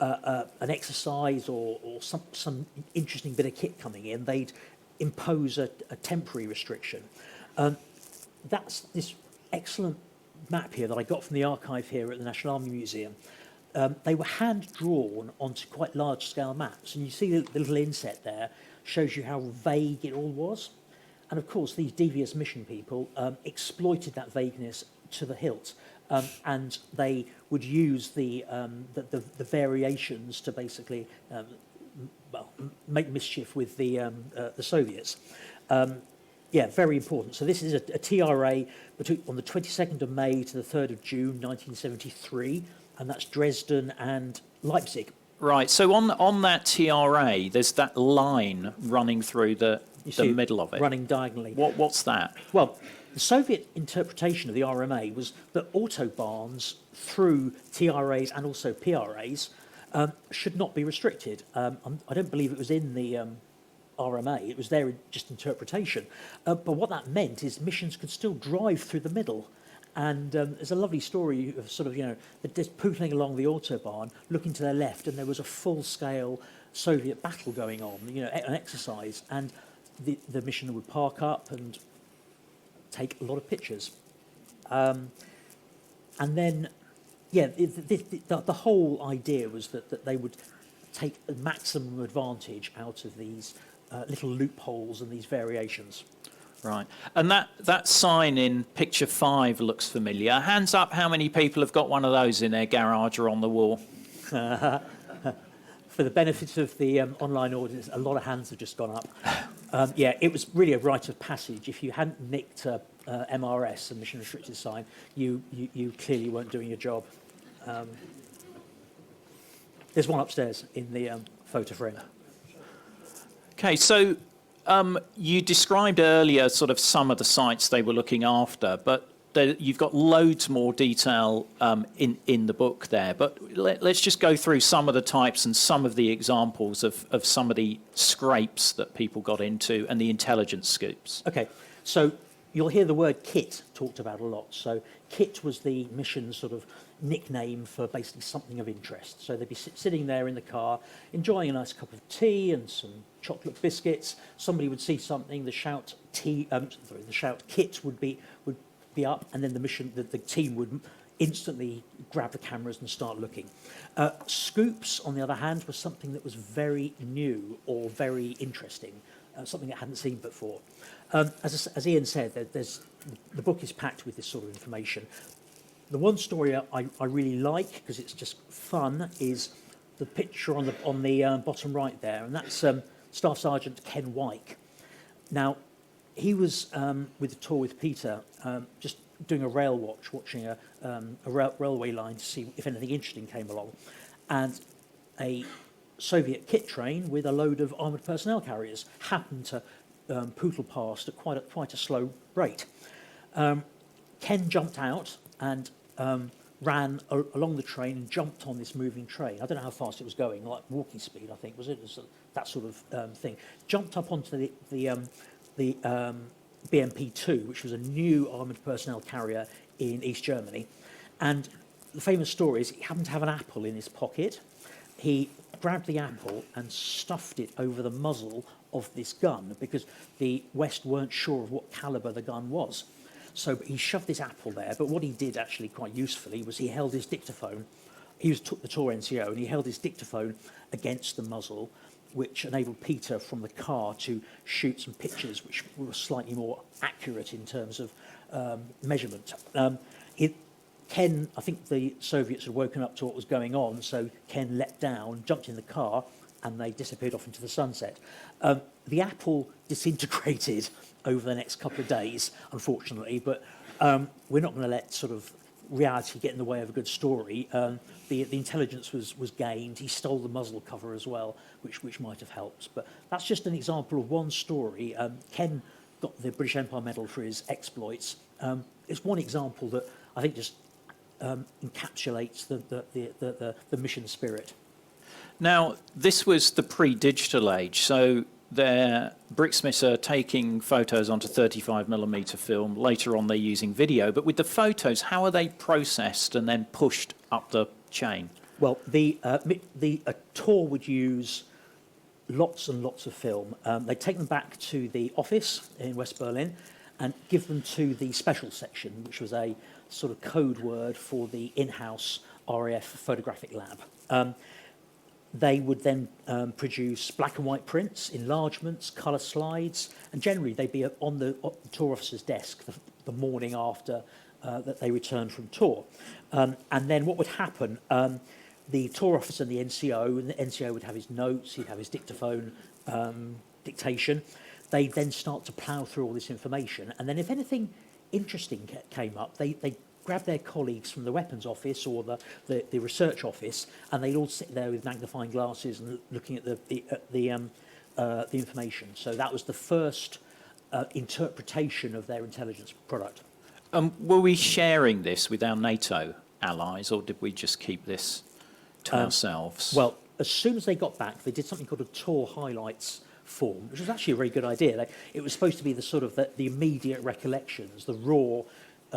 an exercise or some interesting bit of kit coming in, they'd impose a temporary restriction. That's this excellent map here that I got from the archive here at the National Army Museum. They were hand-drawn onto quite large-scale maps, and you see the little inset there shows you how vague it all was. And of course, these devious mission people exploited that vagueness to the hilt, and they would use the variations to basically make mischief with the Soviets. Yeah, very important. So this is a TRA on the 22nd of May to the 3rd of June, 1973, and that's Dresden and Leipzig. Right. So on that TRA, there's that line running through the middle of it. Running diagonally. What's that? Well, the Soviet interpretation of the RMA was that autobahns through TRAs and also PRAs should not be restricted. I don't believe it was in the RMA. It was there in just interpretation. But what that meant is missions could still drive through the middle. And there's a lovely story of sort of, they're just pootling along the autobahn, looking to their left, and there was a full-scale Soviet battle going on, an exercise. And the mission would park up and take a lot of pictures. And then, yeah, the whole idea was that they would take maximum advantage out of these little loopholes and these variations. Right. And that sign in picture 5 looks familiar. Hands up how many people have got one of those in their garage or on the wall. For the benefit of the online audience, a lot of hands have just gone up. Yeah, it was really a rite of passage. If you hadn't nicked a MRS, a mission restricted sign, you clearly weren't doing your job. There's one upstairs in the photo frame. Okay, so you described earlier sort of some of the sites they were looking after, but you've got loads more detail in the book there. But let's just go through some of the types and some of the examples of some of the scrapes that people got into and the intelligence scoops. Okay, so you'll hear the word kit talked about a lot. So kit was the mission's sort of nickname for basically something of interest. So they'd be sitting there in the car, enjoying a nice cup of tea and some chocolate biscuits. Somebody would see something, the shout kit would be up, and then the team would instantly grab the cameras and start looking. Scoops, on the other hand, was something that was very new or very interesting, something that hadn't seen before. As Ian said, the book is packed with this sort of information. The one story I really like, because it's just fun, is the picture on the bottom right there, and that's Staff Sergeant Ken Wyke. Now, he was with the tour with Peter, just doing a rail watch, watching a railway line to see if anything interesting came along, and a Soviet kit train with a load of armoured personnel carriers happened to pootle past at quite a slow rate. Ken jumped out and ran along the train and jumped on this moving train. I don't know how fast it was going, like walking speed, I think, was it? It was that sort of thing. Jumped up onto the BMP-2, which was a new armoured personnel carrier in East Germany. And the famous story is he happened to have an apple in his pocket. He grabbed the apple and stuffed it over the muzzle of this gun because the West weren't sure of what calibre the gun was. So he shoved this apple there, but what he did actually quite usefully was he held his dictaphone. He was the tour NCO, and he held his dictaphone against the muzzle, which enabled Peter from the car to shoot some pictures which were slightly more accurate in terms of measurement. Ken, I think the Soviets had woken up to what was going on, so Ken leapt down, jumped in the car, and they disappeared off into the sunset. The apple disintegrated over the next couple of days, unfortunately, but we're not going to let sort of reality get in the way of a good story. The intelligence was gained. He stole the muzzle cover as well, which might have helped. But that's just an example of one story. Ken got the British Empire Medal for his exploits. It's one example that I think just encapsulates the mission spirit. Now, this was the pre-digital age, so Brixmis are taking photos onto 35mm film. Later on, they're using video. But with the photos, how are they processed and then pushed up the chain? Well, the tour would use lots and lots of film. They'd take them back to the office in West Berlin and give them to the special section, which was a sort of code word for the in-house RAF photographic lab. They would then produce black and white prints, enlargements, colour slides, and generally they'd be on the tour officer's desk the morning after that they returned from tour. And then what would happen, the tour officer and the NCO would have his notes, he'd have his dictaphone dictation. They'd then start to plough through all this information, and then if anything interesting came up, they grab their colleagues from the weapons office or the research office, and they'd all sit there with magnifying glasses and looking at the information. So that was the first interpretation of their intelligence product. Were we sharing this with our NATO allies, or did we just keep this to ourselves? Well, as soon as they got back, they did something called a tour highlights form, which was actually a very good idea. It was supposed to be the sort of the immediate recollections, the raw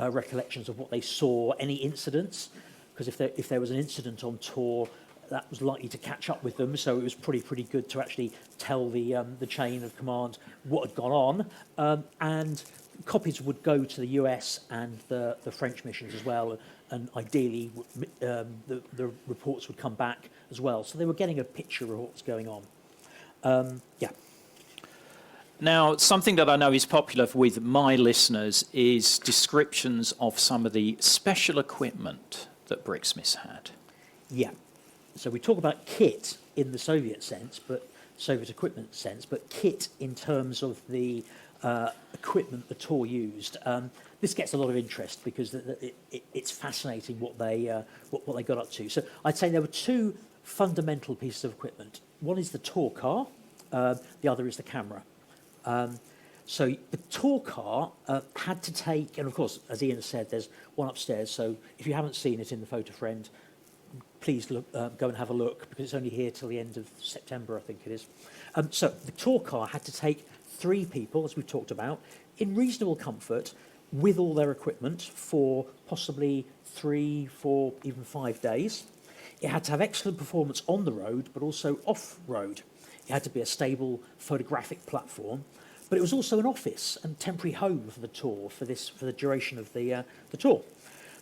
recollections of what they saw, any incidents, because if there was an incident on tour, that was likely to catch up with them, so it was pretty good to actually tell the chain of command what had gone on, and copies would go to the US and the French missions as well, and ideally the reports would come back as well. So they were getting a picture of what's going on. Yeah. Now, something that I know is popular with my listeners is descriptions of some of the special equipment that Brixmis had. Yeah. So we talk about kit in the Soviet sense, but Soviet equipment sense, but kit in terms of the equipment the tour used. This gets a lot of interest because it's fascinating what they got up to. So I'd say there were two fundamental pieces of equipment. One is the tour car, the other is the camera. So the tour car had to take, and of course, as Ian said, there's one upstairs. So if you haven't seen it in the photo friend, please look, go and have a look, because it's only here till the end of September, I think it is. So the tour car had to take 3 people, as we've talked about, in reasonable comfort, with all their equipment for possibly 3, 4, even 5 days. It had to have excellent performance on the road, but also off-road. It had to be a stable photographic platform, but it was also an office and temporary home for the tour for the duration of the tour.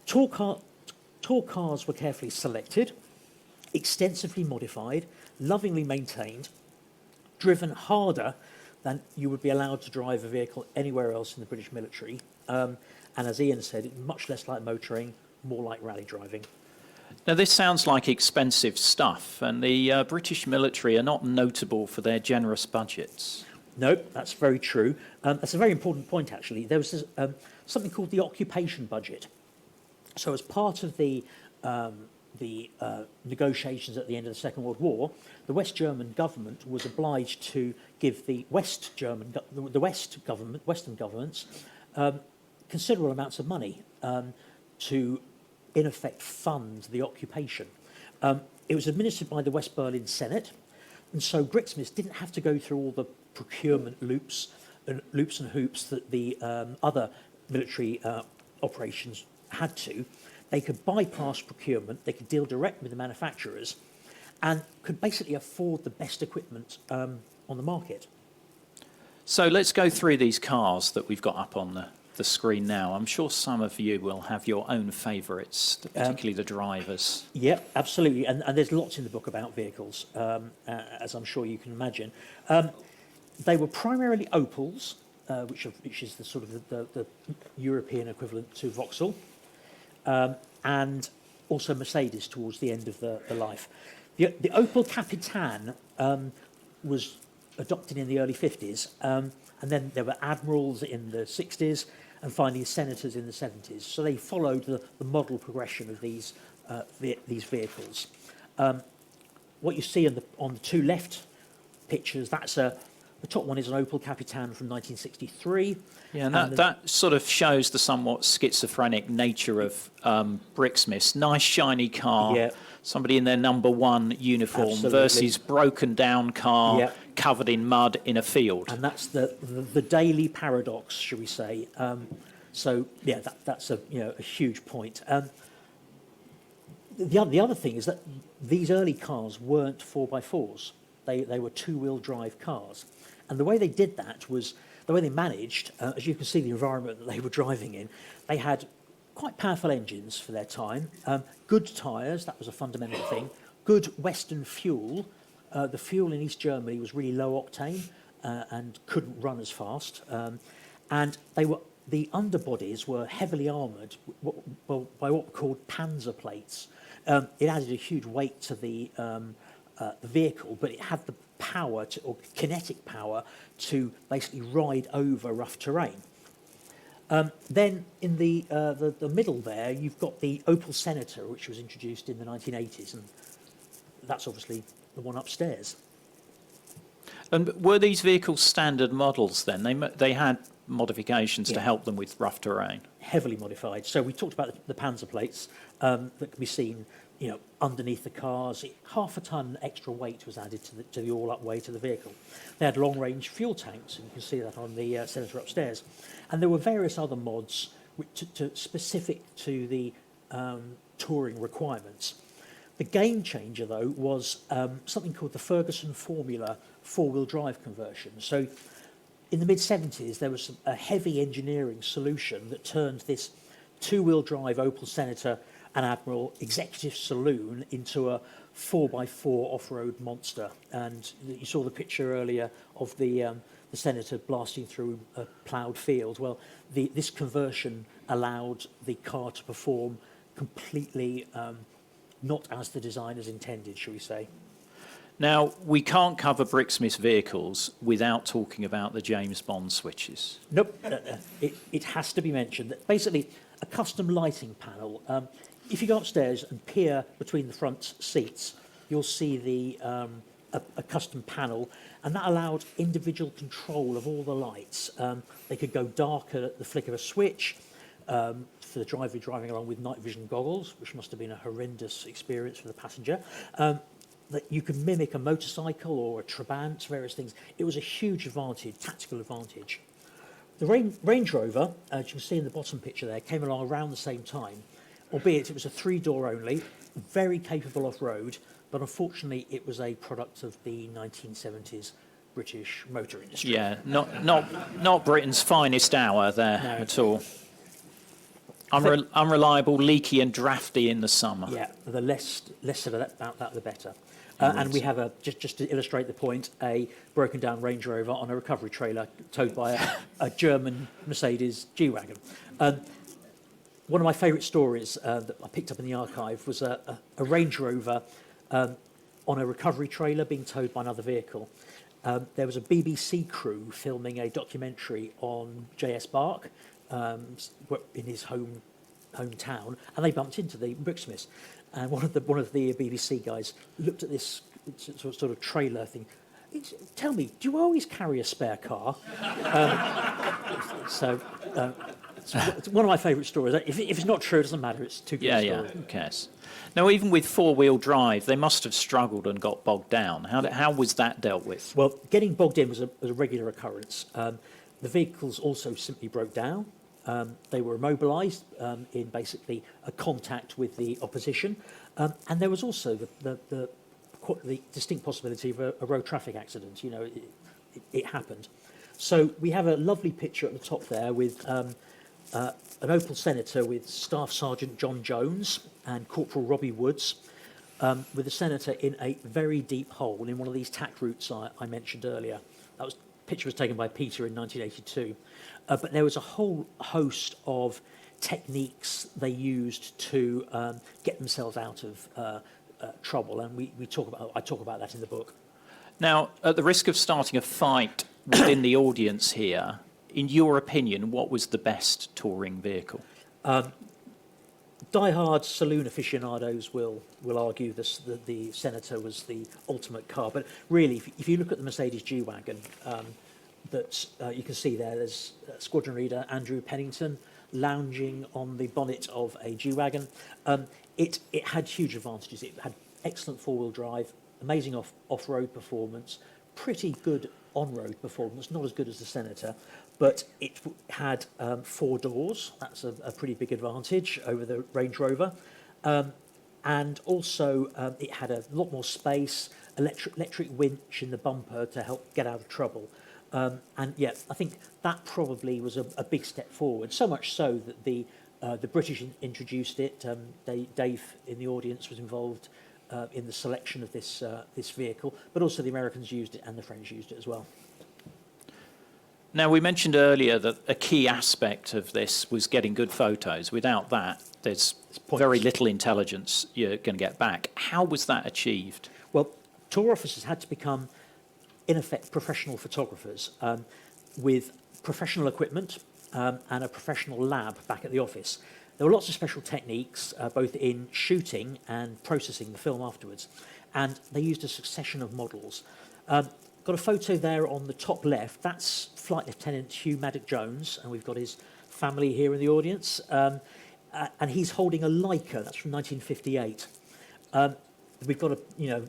Tour cars were carefully selected, extensively modified, lovingly maintained, driven harder than you would be allowed to drive a vehicle anywhere else in the British military. And as Ian said, much less like motoring, more like rally driving. Now, this sounds like expensive stuff, and the British military are not notable for their generous budgets. No, that's very true. That's a very important point, actually. There was something called the occupation budget. So as part of the negotiations at the end of the Second World War, the West German government was obliged to give the Western governments considerable amounts of money to, in effect, fund the occupation. It was administered by the West Berlin Senate, and so Brixmis didn't have to go through all the procurement loops and hoops that the other military operations had to. They could bypass procurement, they could deal direct with the manufacturers, and could basically afford the best equipment on the market. So let's go through these cars that we've got up on the screen now. I'm sure some of you will have your own favourites, particularly the drivers. Yeah, absolutely, and there's lots in the book about vehicles, as I'm sure you can imagine. They were primarily Opels, which is the sort of the European equivalent to Vauxhall, and also Mercedes towards the end of the life. The Opel Capitan was adopted in the early 50s, and then there were admirals in the 60s, and finally senators in the 70s. So they followed the model progression of these vehicles. What you see on the 2 left pictures, the top one is an Opel Capitan from 1963. Yeah, and that sort of shows the somewhat schizophrenic nature of Brixmis. Nice shiny car, Yeah. somebody in their number 1 uniform Absolutely. versus broken down car, Yeah. covered in mud in a field. And that's the daily paradox, shall we say? So yeah, that's a huge point. The other thing is that these early cars weren't 4x4s; they were 2-wheel drive cars, and the way they did that was the way they managed. As you can see, the environment that they were driving in, they had quite powerful engines for their time, good tyres, that was a fundamental thing, good Western fuel. The fuel in East Germany was really low octane and couldn't run as fast. And the underbodies were heavily armoured by what were called panzer plates. It added a huge weight to the vehicle, but it had the power or kinetic power to basically ride over rough terrain. Then in the middle there, you've got the Opel Senator, which was introduced in the 1980s, and that's obviously the one upstairs. And were these vehicles standard models then? They had modifications to help them with rough terrain? Heavily modified. So we talked about the panzer plates that can be seen, underneath the cars. Half a ton extra weight was added to the all-up weight of the vehicle. They had long-range fuel tanks, and you can see that on the Senator upstairs. And there were various other mods specific to the touring requirements. The game changer, though, was something called the Ferguson Formula four-wheel drive conversion. So in the mid-70s, there was a heavy engineering solution that turned this two-wheel drive Opel Senator and Admiral executive saloon into a 4x4 off-road monster. And you saw the picture earlier of the Senator blasting through a ploughed field. Well, this conversion allowed the car to perform completely not as the designers intended, shall we say. Now, we can't cover Brixmis vehicles without talking about the James Bond switches. Nope, it has to be mentioned. That basically, a custom lighting panel. If you go upstairs and peer between the front seats, you'll see a custom panel, and that allowed individual control of all the lights. They could go darker at the flick of a switch for the driver driving along with night vision goggles, which must have been a horrendous experience for the passenger. That you could mimic a motorcycle or a Trabant, various things. It was a huge advantage, tactical advantage. The Range Rover, as you can see in the bottom picture there, came along around the same time, albeit it was a three-door only, very capable off-road, but unfortunately it was a product of the 1970s British motor industry. Yeah, not Britain's finest hour there at all. Unreliable, leaky and drafty in the summer. Yeah, the less said about that, the better. And we have, just to illustrate the point, a broken down Range Rover on a recovery trailer towed by a German Mercedes G-Wagon. One of my favourite stories that I picked up in the archive was a Range Rover on a recovery trailer being towed by another vehicle. There was a BBC crew filming a documentary on J.S. Bark in his hometown, and they bumped into the Brixmis. And one of the BBC guys looked at this sort of trailer thing. Tell me, do you always carry a spare car? It's one of my favourite stories. If it's not true, it doesn't matter. It's too good a story. Yeah, who cares? Now, even with four-wheel drive, they must have struggled and got bogged down. How was that dealt with? Well, getting bogged in was a regular occurrence. The vehicles also simply broke down. They were immobilised in basically a contact with the opposition. And there was also the distinct possibility of a road traffic accident. You know, it happened. So we have a lovely picture at the top there with an Opel Senator with Staff Sergeant John Jones and Corporal Robbie Woods, with the Senator in a very deep hole in one of these tack routes I mentioned earlier. Picture was taken by Peter in 1982. But there was a whole host of techniques they used to get themselves out of trouble, and I talk about that in the book. Now, at the risk of starting a fight within the audience here, in your opinion, what was the best touring vehicle? Die-hard saloon aficionados will argue that the Senator was the ultimate car, but really, if you look at the Mercedes G-Wagon, that you can see there's Squadron Leader Andrew Pennington lounging on the bonnet of a G-Wagon. It had huge advantages. It had excellent four-wheel drive, amazing off-road performance, pretty good on-road performance, not as good as the Senator, but it had 4 doors. That's a pretty big advantage over the Range Rover. And also it had a lot more space, electric winch in the bumper to help get out of trouble. And yeah, I think that probably was a big step forward, so much so that the British introduced it. Dave in the audience was involved in the selection of this vehicle, but also the Americans used it and the French used it as well. Now, we mentioned earlier that a key aspect of this was getting good photos. Without that, there's very little intelligence you're going to get back. How was that achieved? Well, tour officers had to become, in effect, professional photographers with professional equipment and a professional lab back at the office. There were lots of special techniques, both in shooting and processing the film afterwards, and they used a succession of models. Got a photo there on the top left. That's Flight Lieutenant Hugh Maddock-Jones, and we've got his family here in the audience. And he's holding a Leica. That's from 1958. We've got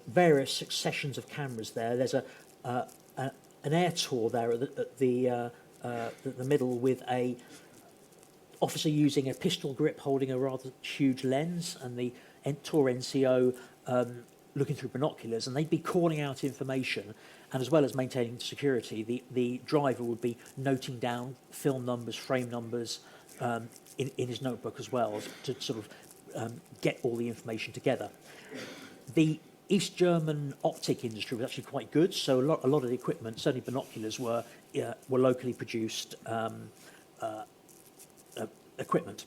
various successions of cameras there. There's an air tour there at the middle with a officer using a pistol grip holding a rather huge lens, and the tour NCO looking through binoculars, and they'd be calling out information, and as well as maintaining security, the driver would be noting down film numbers, frame numbers in his notebook as well, to sort of get all the information together. The East German optic industry was actually quite good, so a lot of the equipment, certainly binoculars, were locally produced equipment.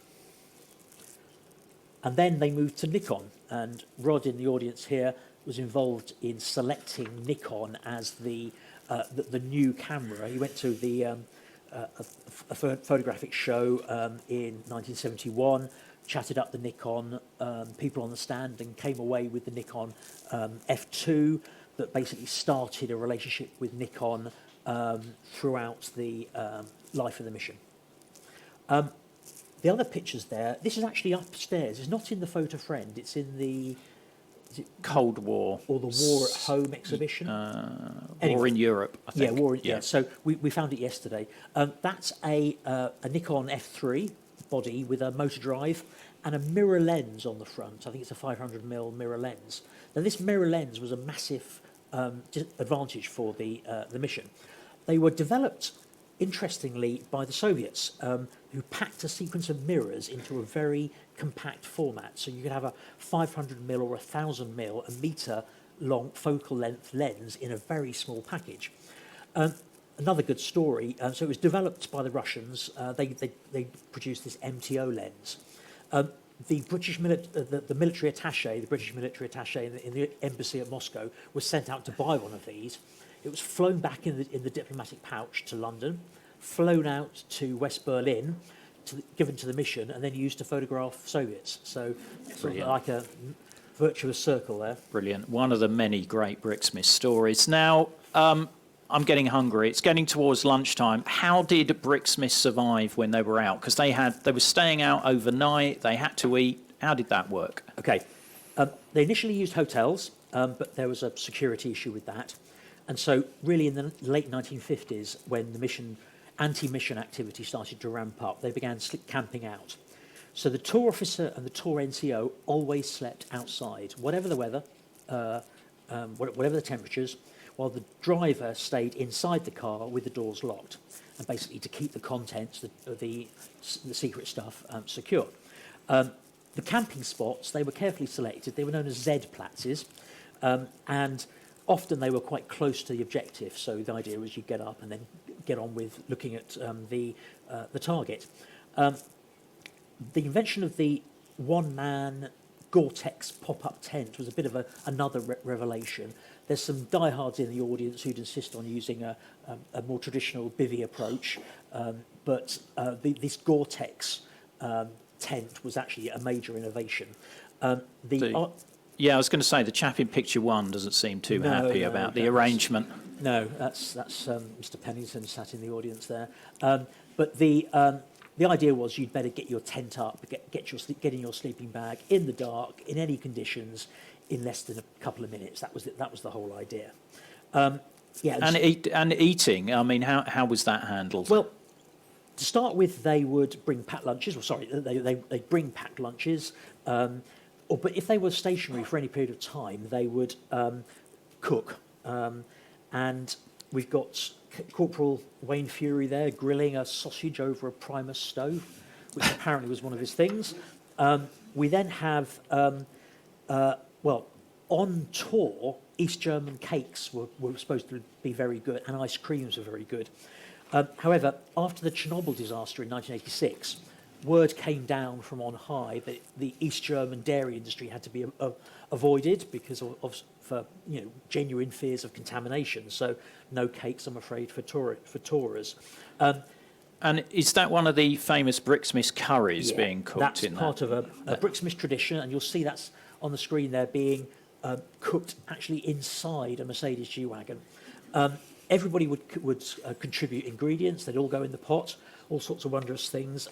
And then they moved to Nikon, and Rod in the audience here was involved in selecting Nikon as the new camera. He went to a photographic show in 1971, chatted up the Nikon people on the stand, and came away with the Nikon F2 that basically started a relationship with Nikon throughout the life of the mission. The other pictures there, this is actually upstairs. It's not in the Photo Friend. It's in the Cold War. Or the War at Home exhibition. War in Europe, I think. Yeah, yeah. So we found it yesterday. That's a Nikon F3 body with a motor drive and a mirror lens on the front. I think it's a 500mm mirror lens. Now, this mirror lens was a massive advantage for the mission. They were developed, interestingly, by the Soviets, who packed a sequence of mirrors into a very compact format. So you could have a 500mm or 1000mm, a metre long focal length lens in a very small package. Another good story, so it was developed by the Russians. They produced this MTO lens. The British the military attaché, the British military attaché in the embassy at Moscow, was sent out to buy one of these. It was flown back in the diplomatic pouch to London, flown out to West Berlin, given to the mission, and then used to photograph Soviets. So sort of like a virtuous circle there. Brilliant. One of the many great Brixmis stories. Now, I'm getting hungry. It's getting towards lunchtime. How did Brixmis survive when they were out? Because they were staying out overnight. They had to eat. How did that work? Okay. They initially used hotels, but there was a security issue with that. And so really in the late 1950s, when the anti-mission activity started to ramp up, they began camping out. So the tour officer and the tour NCO always slept outside, whatever the weather, whatever the temperatures, while the driver stayed inside the car with the doors locked, and basically to keep the contents, the secret stuff, secure. The camping spots, they were carefully selected. They were known as Z-platzes, and often they were quite close to the objective. So the idea was you get up and then get on with looking at the target. The invention of the one-man Gore-Tex pop-up tent was a bit of another revelation. There's some diehards in the audience who'd insist on using a more traditional bivvy approach, but this Gore-Tex tent was actually a major innovation. Yeah, I was going to say, the chap in picture one doesn't seem too happy about the arrangement. No, that's Mr. Pennington sat in the audience there. But the idea was you'd better get your tent up, get in your sleeping bag in the dark, in any conditions, in less than a couple of minutes. That was the whole idea. Yeah. And eating, I mean, how was that handled? Well, to start with, they would bring packed lunches. Well, sorry, they'd bring packed lunches. But if they were stationary for any period of time, they would cook. And we've got Corporal Wayne Fury there grilling a sausage over a Primus stove, which apparently was one of his things. We then have, on tour, East German cakes were supposed to be very good, and ice creams were very good. However, after the Chernobyl disaster in 1986, word came down from on high that the East German dairy industry had to be avoided because for genuine fears of contamination. So no cakes, I'm afraid, for tourers. And is that one of the famous Brixmis curries being cooked that's in that? That's part of a Brixmis tradition, and you'll see that's on the screen there being cooked actually inside a Mercedes G-Wagon. Everybody would contribute ingredients. They'd all go in the pot, all sorts of wondrous things.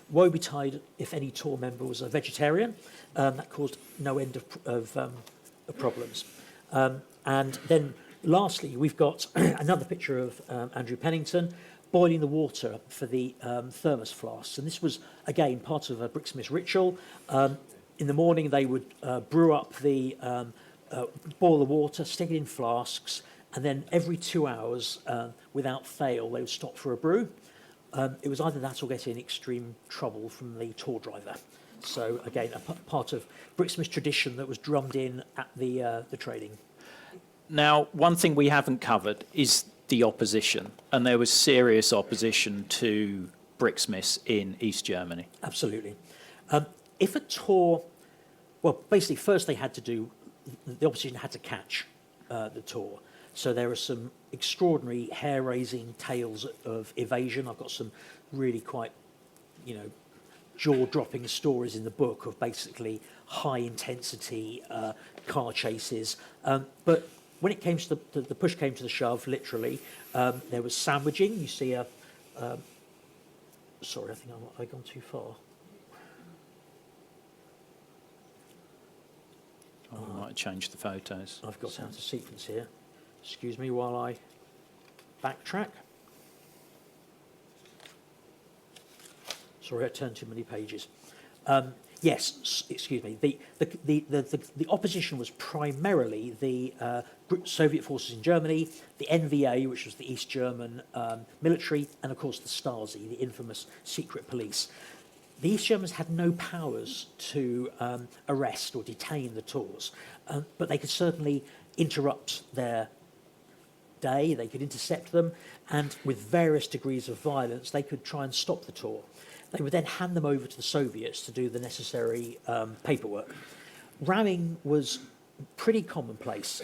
Woe betide if any tour member was a vegetarian. That caused no end of problems. And then lastly, we've got another picture of Andrew Pennington boiling the water for the thermos flasks. And this was, again, part of a Brixmis ritual. In the morning, they would brew up boil the water, stick it in flasks, and then every 2 hours, without fail, they would stop for a brew. It was either that or get in extreme trouble from the tour driver. So again, part of Brixmis tradition that was drummed in at the trading. Now, one thing we haven't covered is the opposition, and there was serious opposition to Brixmis in East Germany. Absolutely. If a tour, well, basically, first the opposition had to catch the tour. So there are some extraordinary hair-raising tales of evasion. I've got some really quite, jaw-dropping stories in the book of basically high-intensity car chases. But when it came to the push came to the shove, literally, there was sandwiching. You see sorry, I think I've gone too far. I might change the photos. I've got out of sequence here. Excuse me while I backtrack. Sorry, I turned too many pages. Yes, excuse me. The opposition was primarily the Soviet forces in Germany, the NVA, which was the East German military, and of course the Stasi, the infamous secret police. The East Germans had no powers to arrest or detain the tours, but they could certainly interrupt their day, they could intercept them, and with various degrees of violence, they could try and stop the tour. They would then hand them over to the Soviets to do the necessary paperwork. Ramming was pretty commonplace,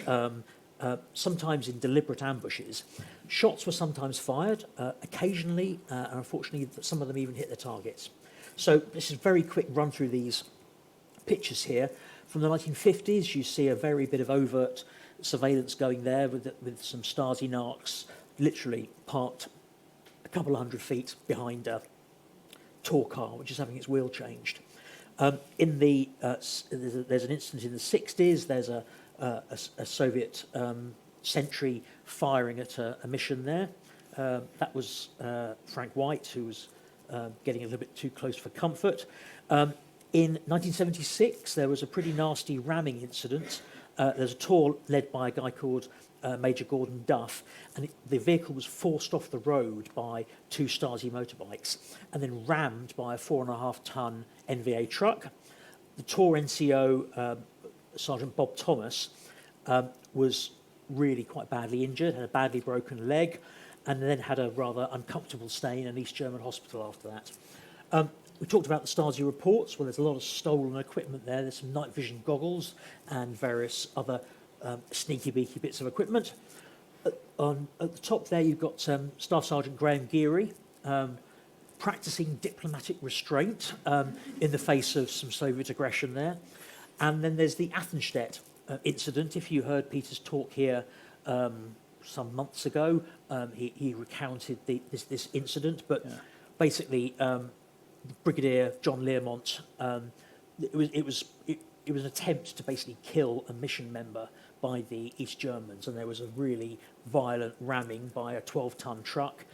sometimes in deliberate ambushes. Shots were sometimes fired, occasionally, and unfortunately, some of them even hit their targets. So this is a very quick run through these pictures here. From the 1950s, you see a very bit of overt surveillance going there with some Stasi narcs literally parked a couple of 100 feet behind a tour car, which is having its wheel changed. There's an incident in the 60s. There's a Soviet sentry firing at a mission there. That was Frank White, who was getting a little bit too close for comfort. In 1976, there was a pretty nasty ramming incident. There's a tour led by a guy called Major Gordon Duff, and the vehicle was forced off the road by two Stasi motorbikes and then rammed by a 4.5-ton NVA truck. The tour NCO, Sergeant Bob Thomas, was really quite badly injured, had a badly broken leg, and then had a rather uncomfortable stay in an East German hospital after that. We talked about the Stasi reports. Well, there's a lot of stolen equipment there. There's some night vision goggles and various other sneaky-beaky bits of equipment. At the top there, you've got Staff Sergeant Graham Geary practicing diplomatic restraint in the face of some Soviet aggression there. And then there's the Athenstedt incident. If you heard Peter's talk here some months ago, he recounted this incident, but basically Brigadier John Learmont, it was an attempt to basically kill a mission member by the East Germans, and there was a really violent ramming by a 12-ton truck.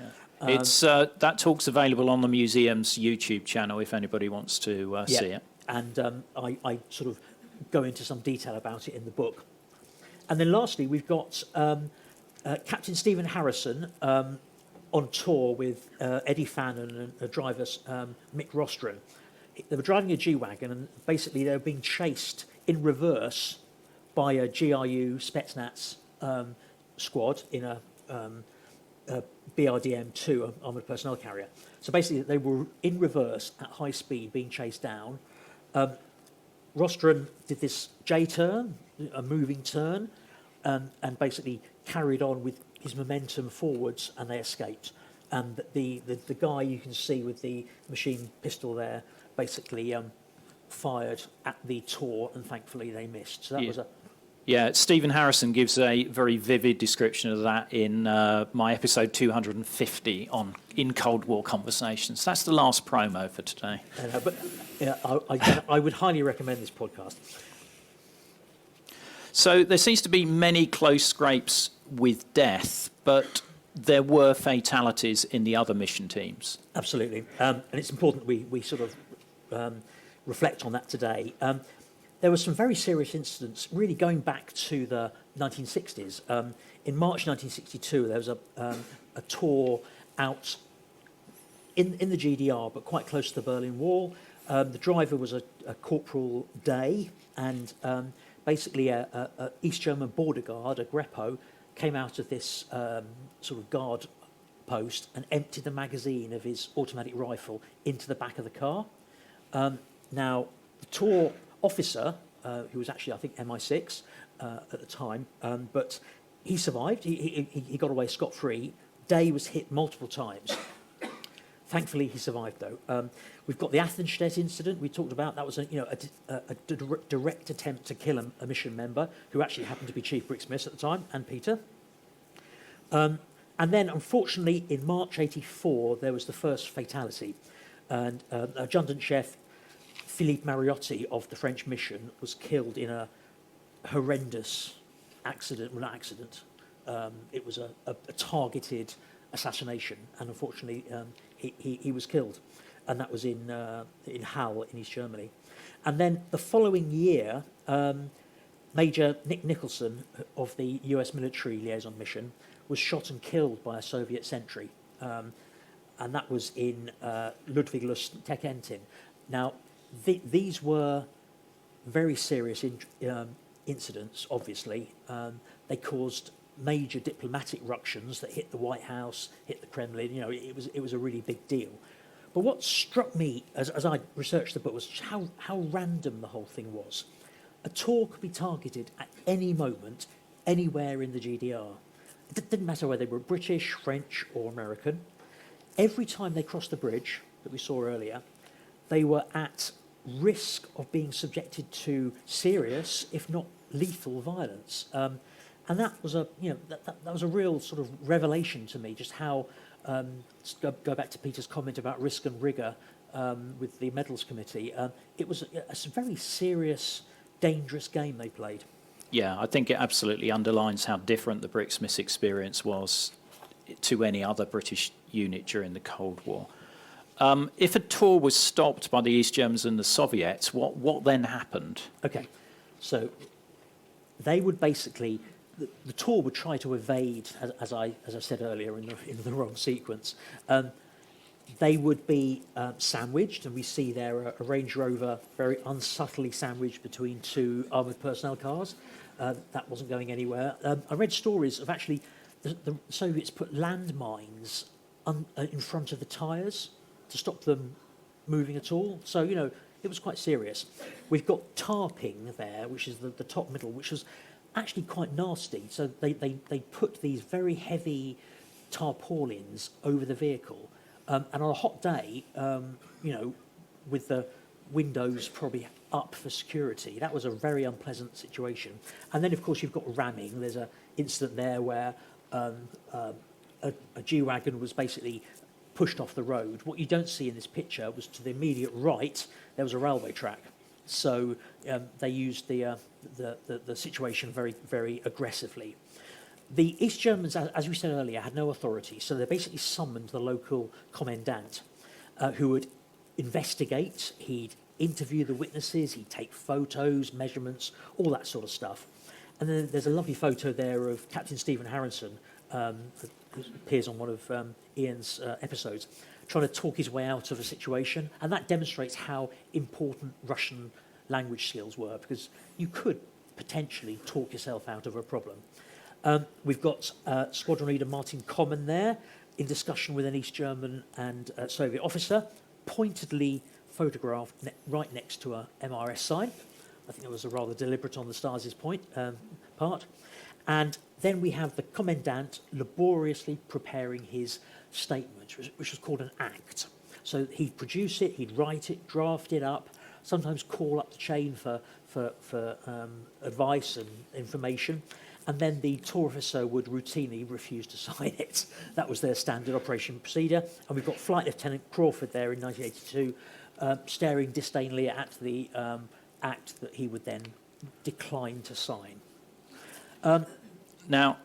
It's that talk's available on the museum's YouTube channel if anybody wants to see it. And I sort of go into some detail about it in the book. And then lastly, we've got Captain Stephen Harrison on tour with Eddie Fannin and driver Mick Rostron. They were driving a G-Wagon, and basically they were being chased in reverse by a GRU Spetsnaz squad in a BRDM-2, an armoured personnel carrier. So basically they were in reverse at high speed being chased down. Rostron did this J-turn, a moving turn, and basically carried on with his momentum forwards, and they escaped. And the guy you can see with the machine pistol there basically fired at the tour, and thankfully they missed. So that was a... Yeah, Stephen Harrison gives a very vivid description of that in my episode 250 in Cold War Conversations. That's the last promo for today. But I would highly recommend this podcast. So there seems to be many close scrapes with death, but there were fatalities in the other mission teams. Absolutely. And it's important we sort of reflect on that today. There were some very serious incidents, really going back to the 1960s. In March 1962, there was a tour out in the GDR, but quite close to the Berlin Wall. The driver was a Corporal Day, and basically a East German border guard, a Grepo, came out of this sort of guard post and emptied the magazine of his automatic rifle into the back of the car. Now, the tour officer, who was actually, I think, MI6 at the time, but he survived. He got away scot-free. Day was hit multiple times. Thankfully, he survived, though. We've got the Athenstedt incident we talked about. That was a direct attempt to kill a mission member who actually happened to be Chief Brixmis at the time, and Peter. And then, unfortunately, in March '84, there was the first fatality. And Adjutant Chef Philippe Mariotti of the French mission was killed in a horrendous accident. Well, not accident. It was a targeted assassination, and unfortunately, he was killed, and that was in Halle in East Germany. And then the following year, Major Nick Nicholson of the US military liaison mission was shot and killed by a Soviet sentry, and that was in Ludwig-Lust Tekentin. Now, these were very serious incidents, obviously. They caused major diplomatic ructions that hit the White House, hit the Kremlin. You know, it was a really big deal. But what struck me as I researched the book was how random the whole thing was. A tour could be targeted at any moment, anywhere in the GDR. It didn't matter whether they were British, French, or American. Every time they crossed the bridge that we saw earlier, they were at risk of being subjected to serious, if not lethal, violence. And that was that was a real sort of revelation to me, just how, go back to Peter's comment about risk and rigour with the Medals Committee, it was a very serious, dangerous game they played. Yeah, I think it absolutely underlines how different the Brixmis experience was to any other British unit during the Cold War. If a tour was stopped by the East Germans and the Soviets, what then happened? Okay, so they would basically, the tour would try to evade, as I said earlier, in the wrong sequence. They would be sandwiched, and we see there a Range Rover very unsubtly sandwiched between two armoured personnel cars. That wasn't going anywhere. I read stories of actually the Soviets put landmines in front of the tyres to stop them moving at all. So, you know, it was quite serious. We've got tarping there, which is the top middle, which was actually quite nasty. So they put these very heavy tarpaulins over the vehicle. And on a hot day, you know, with the windows probably up for security, that was a very unpleasant situation. And then, of course, you've got ramming. There's an incident there where a G-Wagon was basically pushed off the road. What you don't see in this picture was to the immediate right, there was a railway track. So they used the situation very, very aggressively. The East Germans, as we said earlier, had no authority, so they basically summoned the local commandant who would investigate, he'd interview the witnesses, he'd take photos, measurements, all that sort of stuff. And then there's a lovely photo there of Captain Stephen Harrison, who appears on one of Ian's episodes, trying to talk his way out of a situation. And that demonstrates how important Russian language skills were, because you could potentially talk yourself out of a problem. We've got Squadron Leader Martin Common there in discussion with an East German and Soviet officer, pointedly photographed right next to a MRS sign. I think it was a rather deliberate on the Stars' part. And then we have the commandant laboriously preparing his statement, which was called an act. So he'd produce it, he'd write it, draft it up, sometimes call up the chain for advice and information. And then the tour officer would routinely refuse to sign it. That was their standard operation procedure. And we've got Flight Lieutenant Crawford there in 1982 staring disdainfully at the act that he would then decline to sign. Now,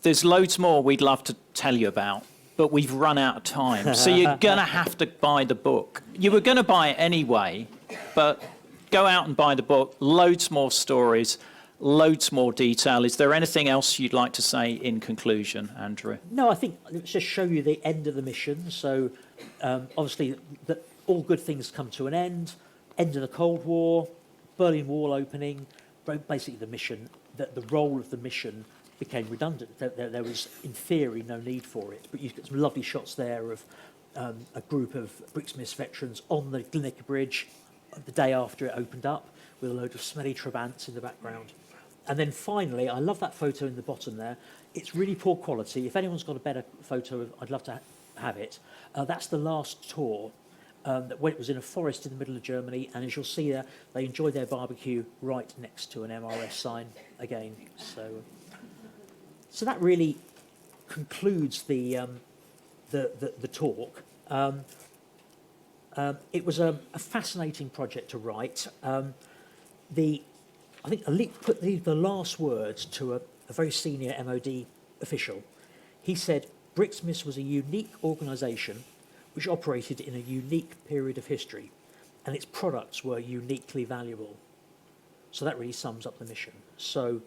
there's loads more we'd love to tell you about, but we've run out of time. So you're going to have to buy the book. You were going to buy it anyway, but go out and buy the book. Loads more stories, loads more detail. Is there anything else you'd like to say in conclusion, Andrew? No, I think let's just show you the end of the mission. So obviously, all good things come to an end. End of the Cold War, Berlin Wall opening, basically the mission, the role of the mission became redundant. There was, in theory, no need for it. But you've got some lovely shots there of a group of Brixmis veterans on the Glenaker Bridge the day after it opened up, with a load of smelly Trabants in the background. And then finally, I love that photo in the bottom there. It's really poor quality. If anyone's got a better photo, I'd love to have it. That's the last tour. That when it was in a forest in the middle of Germany, and as you'll see there, they enjoyed their barbecue right next to an MRS sign again. So that really concludes the talk. It was a fascinating project to write. I think Alec put the last words to a very senior MOD official. He said, Brixmis was a unique organisation which operated in a unique period of history, and its products were uniquely valuable. So that really sums up the mission. So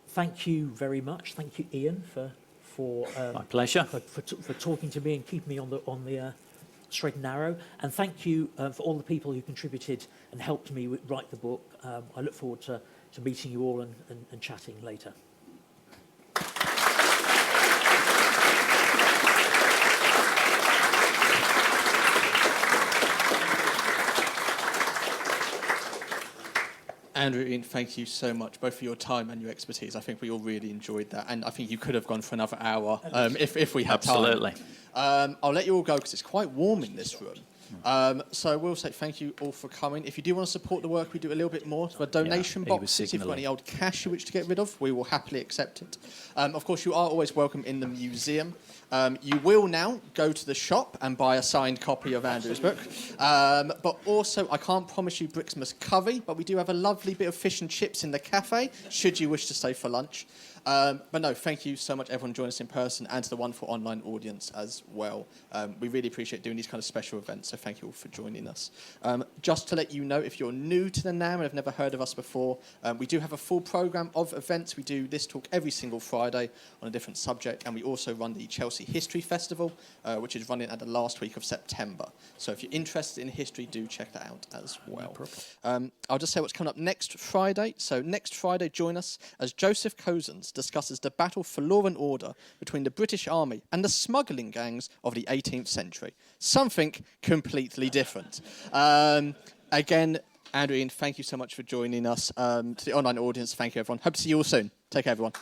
thank you very much. Thank you, Ian, for My pleasure. for talking to me and keeping me on the straight and narrow. And thank you for all the people who contributed and helped me write the book. I look forward to meeting you all and chatting later. Andrew, Ian, thank you so much, both for your time and your expertise. I think we all really enjoyed that, and I think you could have gone for another hour if we had Absolutely. time. I'll let you all go because it's quite warm in this room. So I will say thank you all for coming. If you do want to support the work, we do a little bit more. So a donation box, if you've got any old cash you wish to get rid of, we will happily accept it. Of course, you are always welcome in the museum. You will now go to the shop and buy a signed copy of Andrew's book. But also, I can't promise you Brixmis curry, but we do have a lovely bit of fish and chips in the cafe, should you wish to stay for lunch. But no, thank you so much, everyone joining us in person, and to the wonderful online audience as well. We really appreciate doing these kind of special events, so thank you all for joining us. Just to let you know, if you're new to the NAM and have never heard of us before, we do have a full programme of events. We do this talk every single Friday on a different subject, and we also run the Chelsea History Festival, which is running at the last week of September. So if you're interested in history, do check that out as well. I'll just say what's coming up next Friday. So next Friday, join us as Joseph Cozens discusses the battle for law and order between the British Army and the smuggling gangs of the 18th century. Something completely different. Again, Andrew, Ian, thank you so much for joining us. To the online audience, thank you, everyone. Hope to see you all soon. Take care, everyone.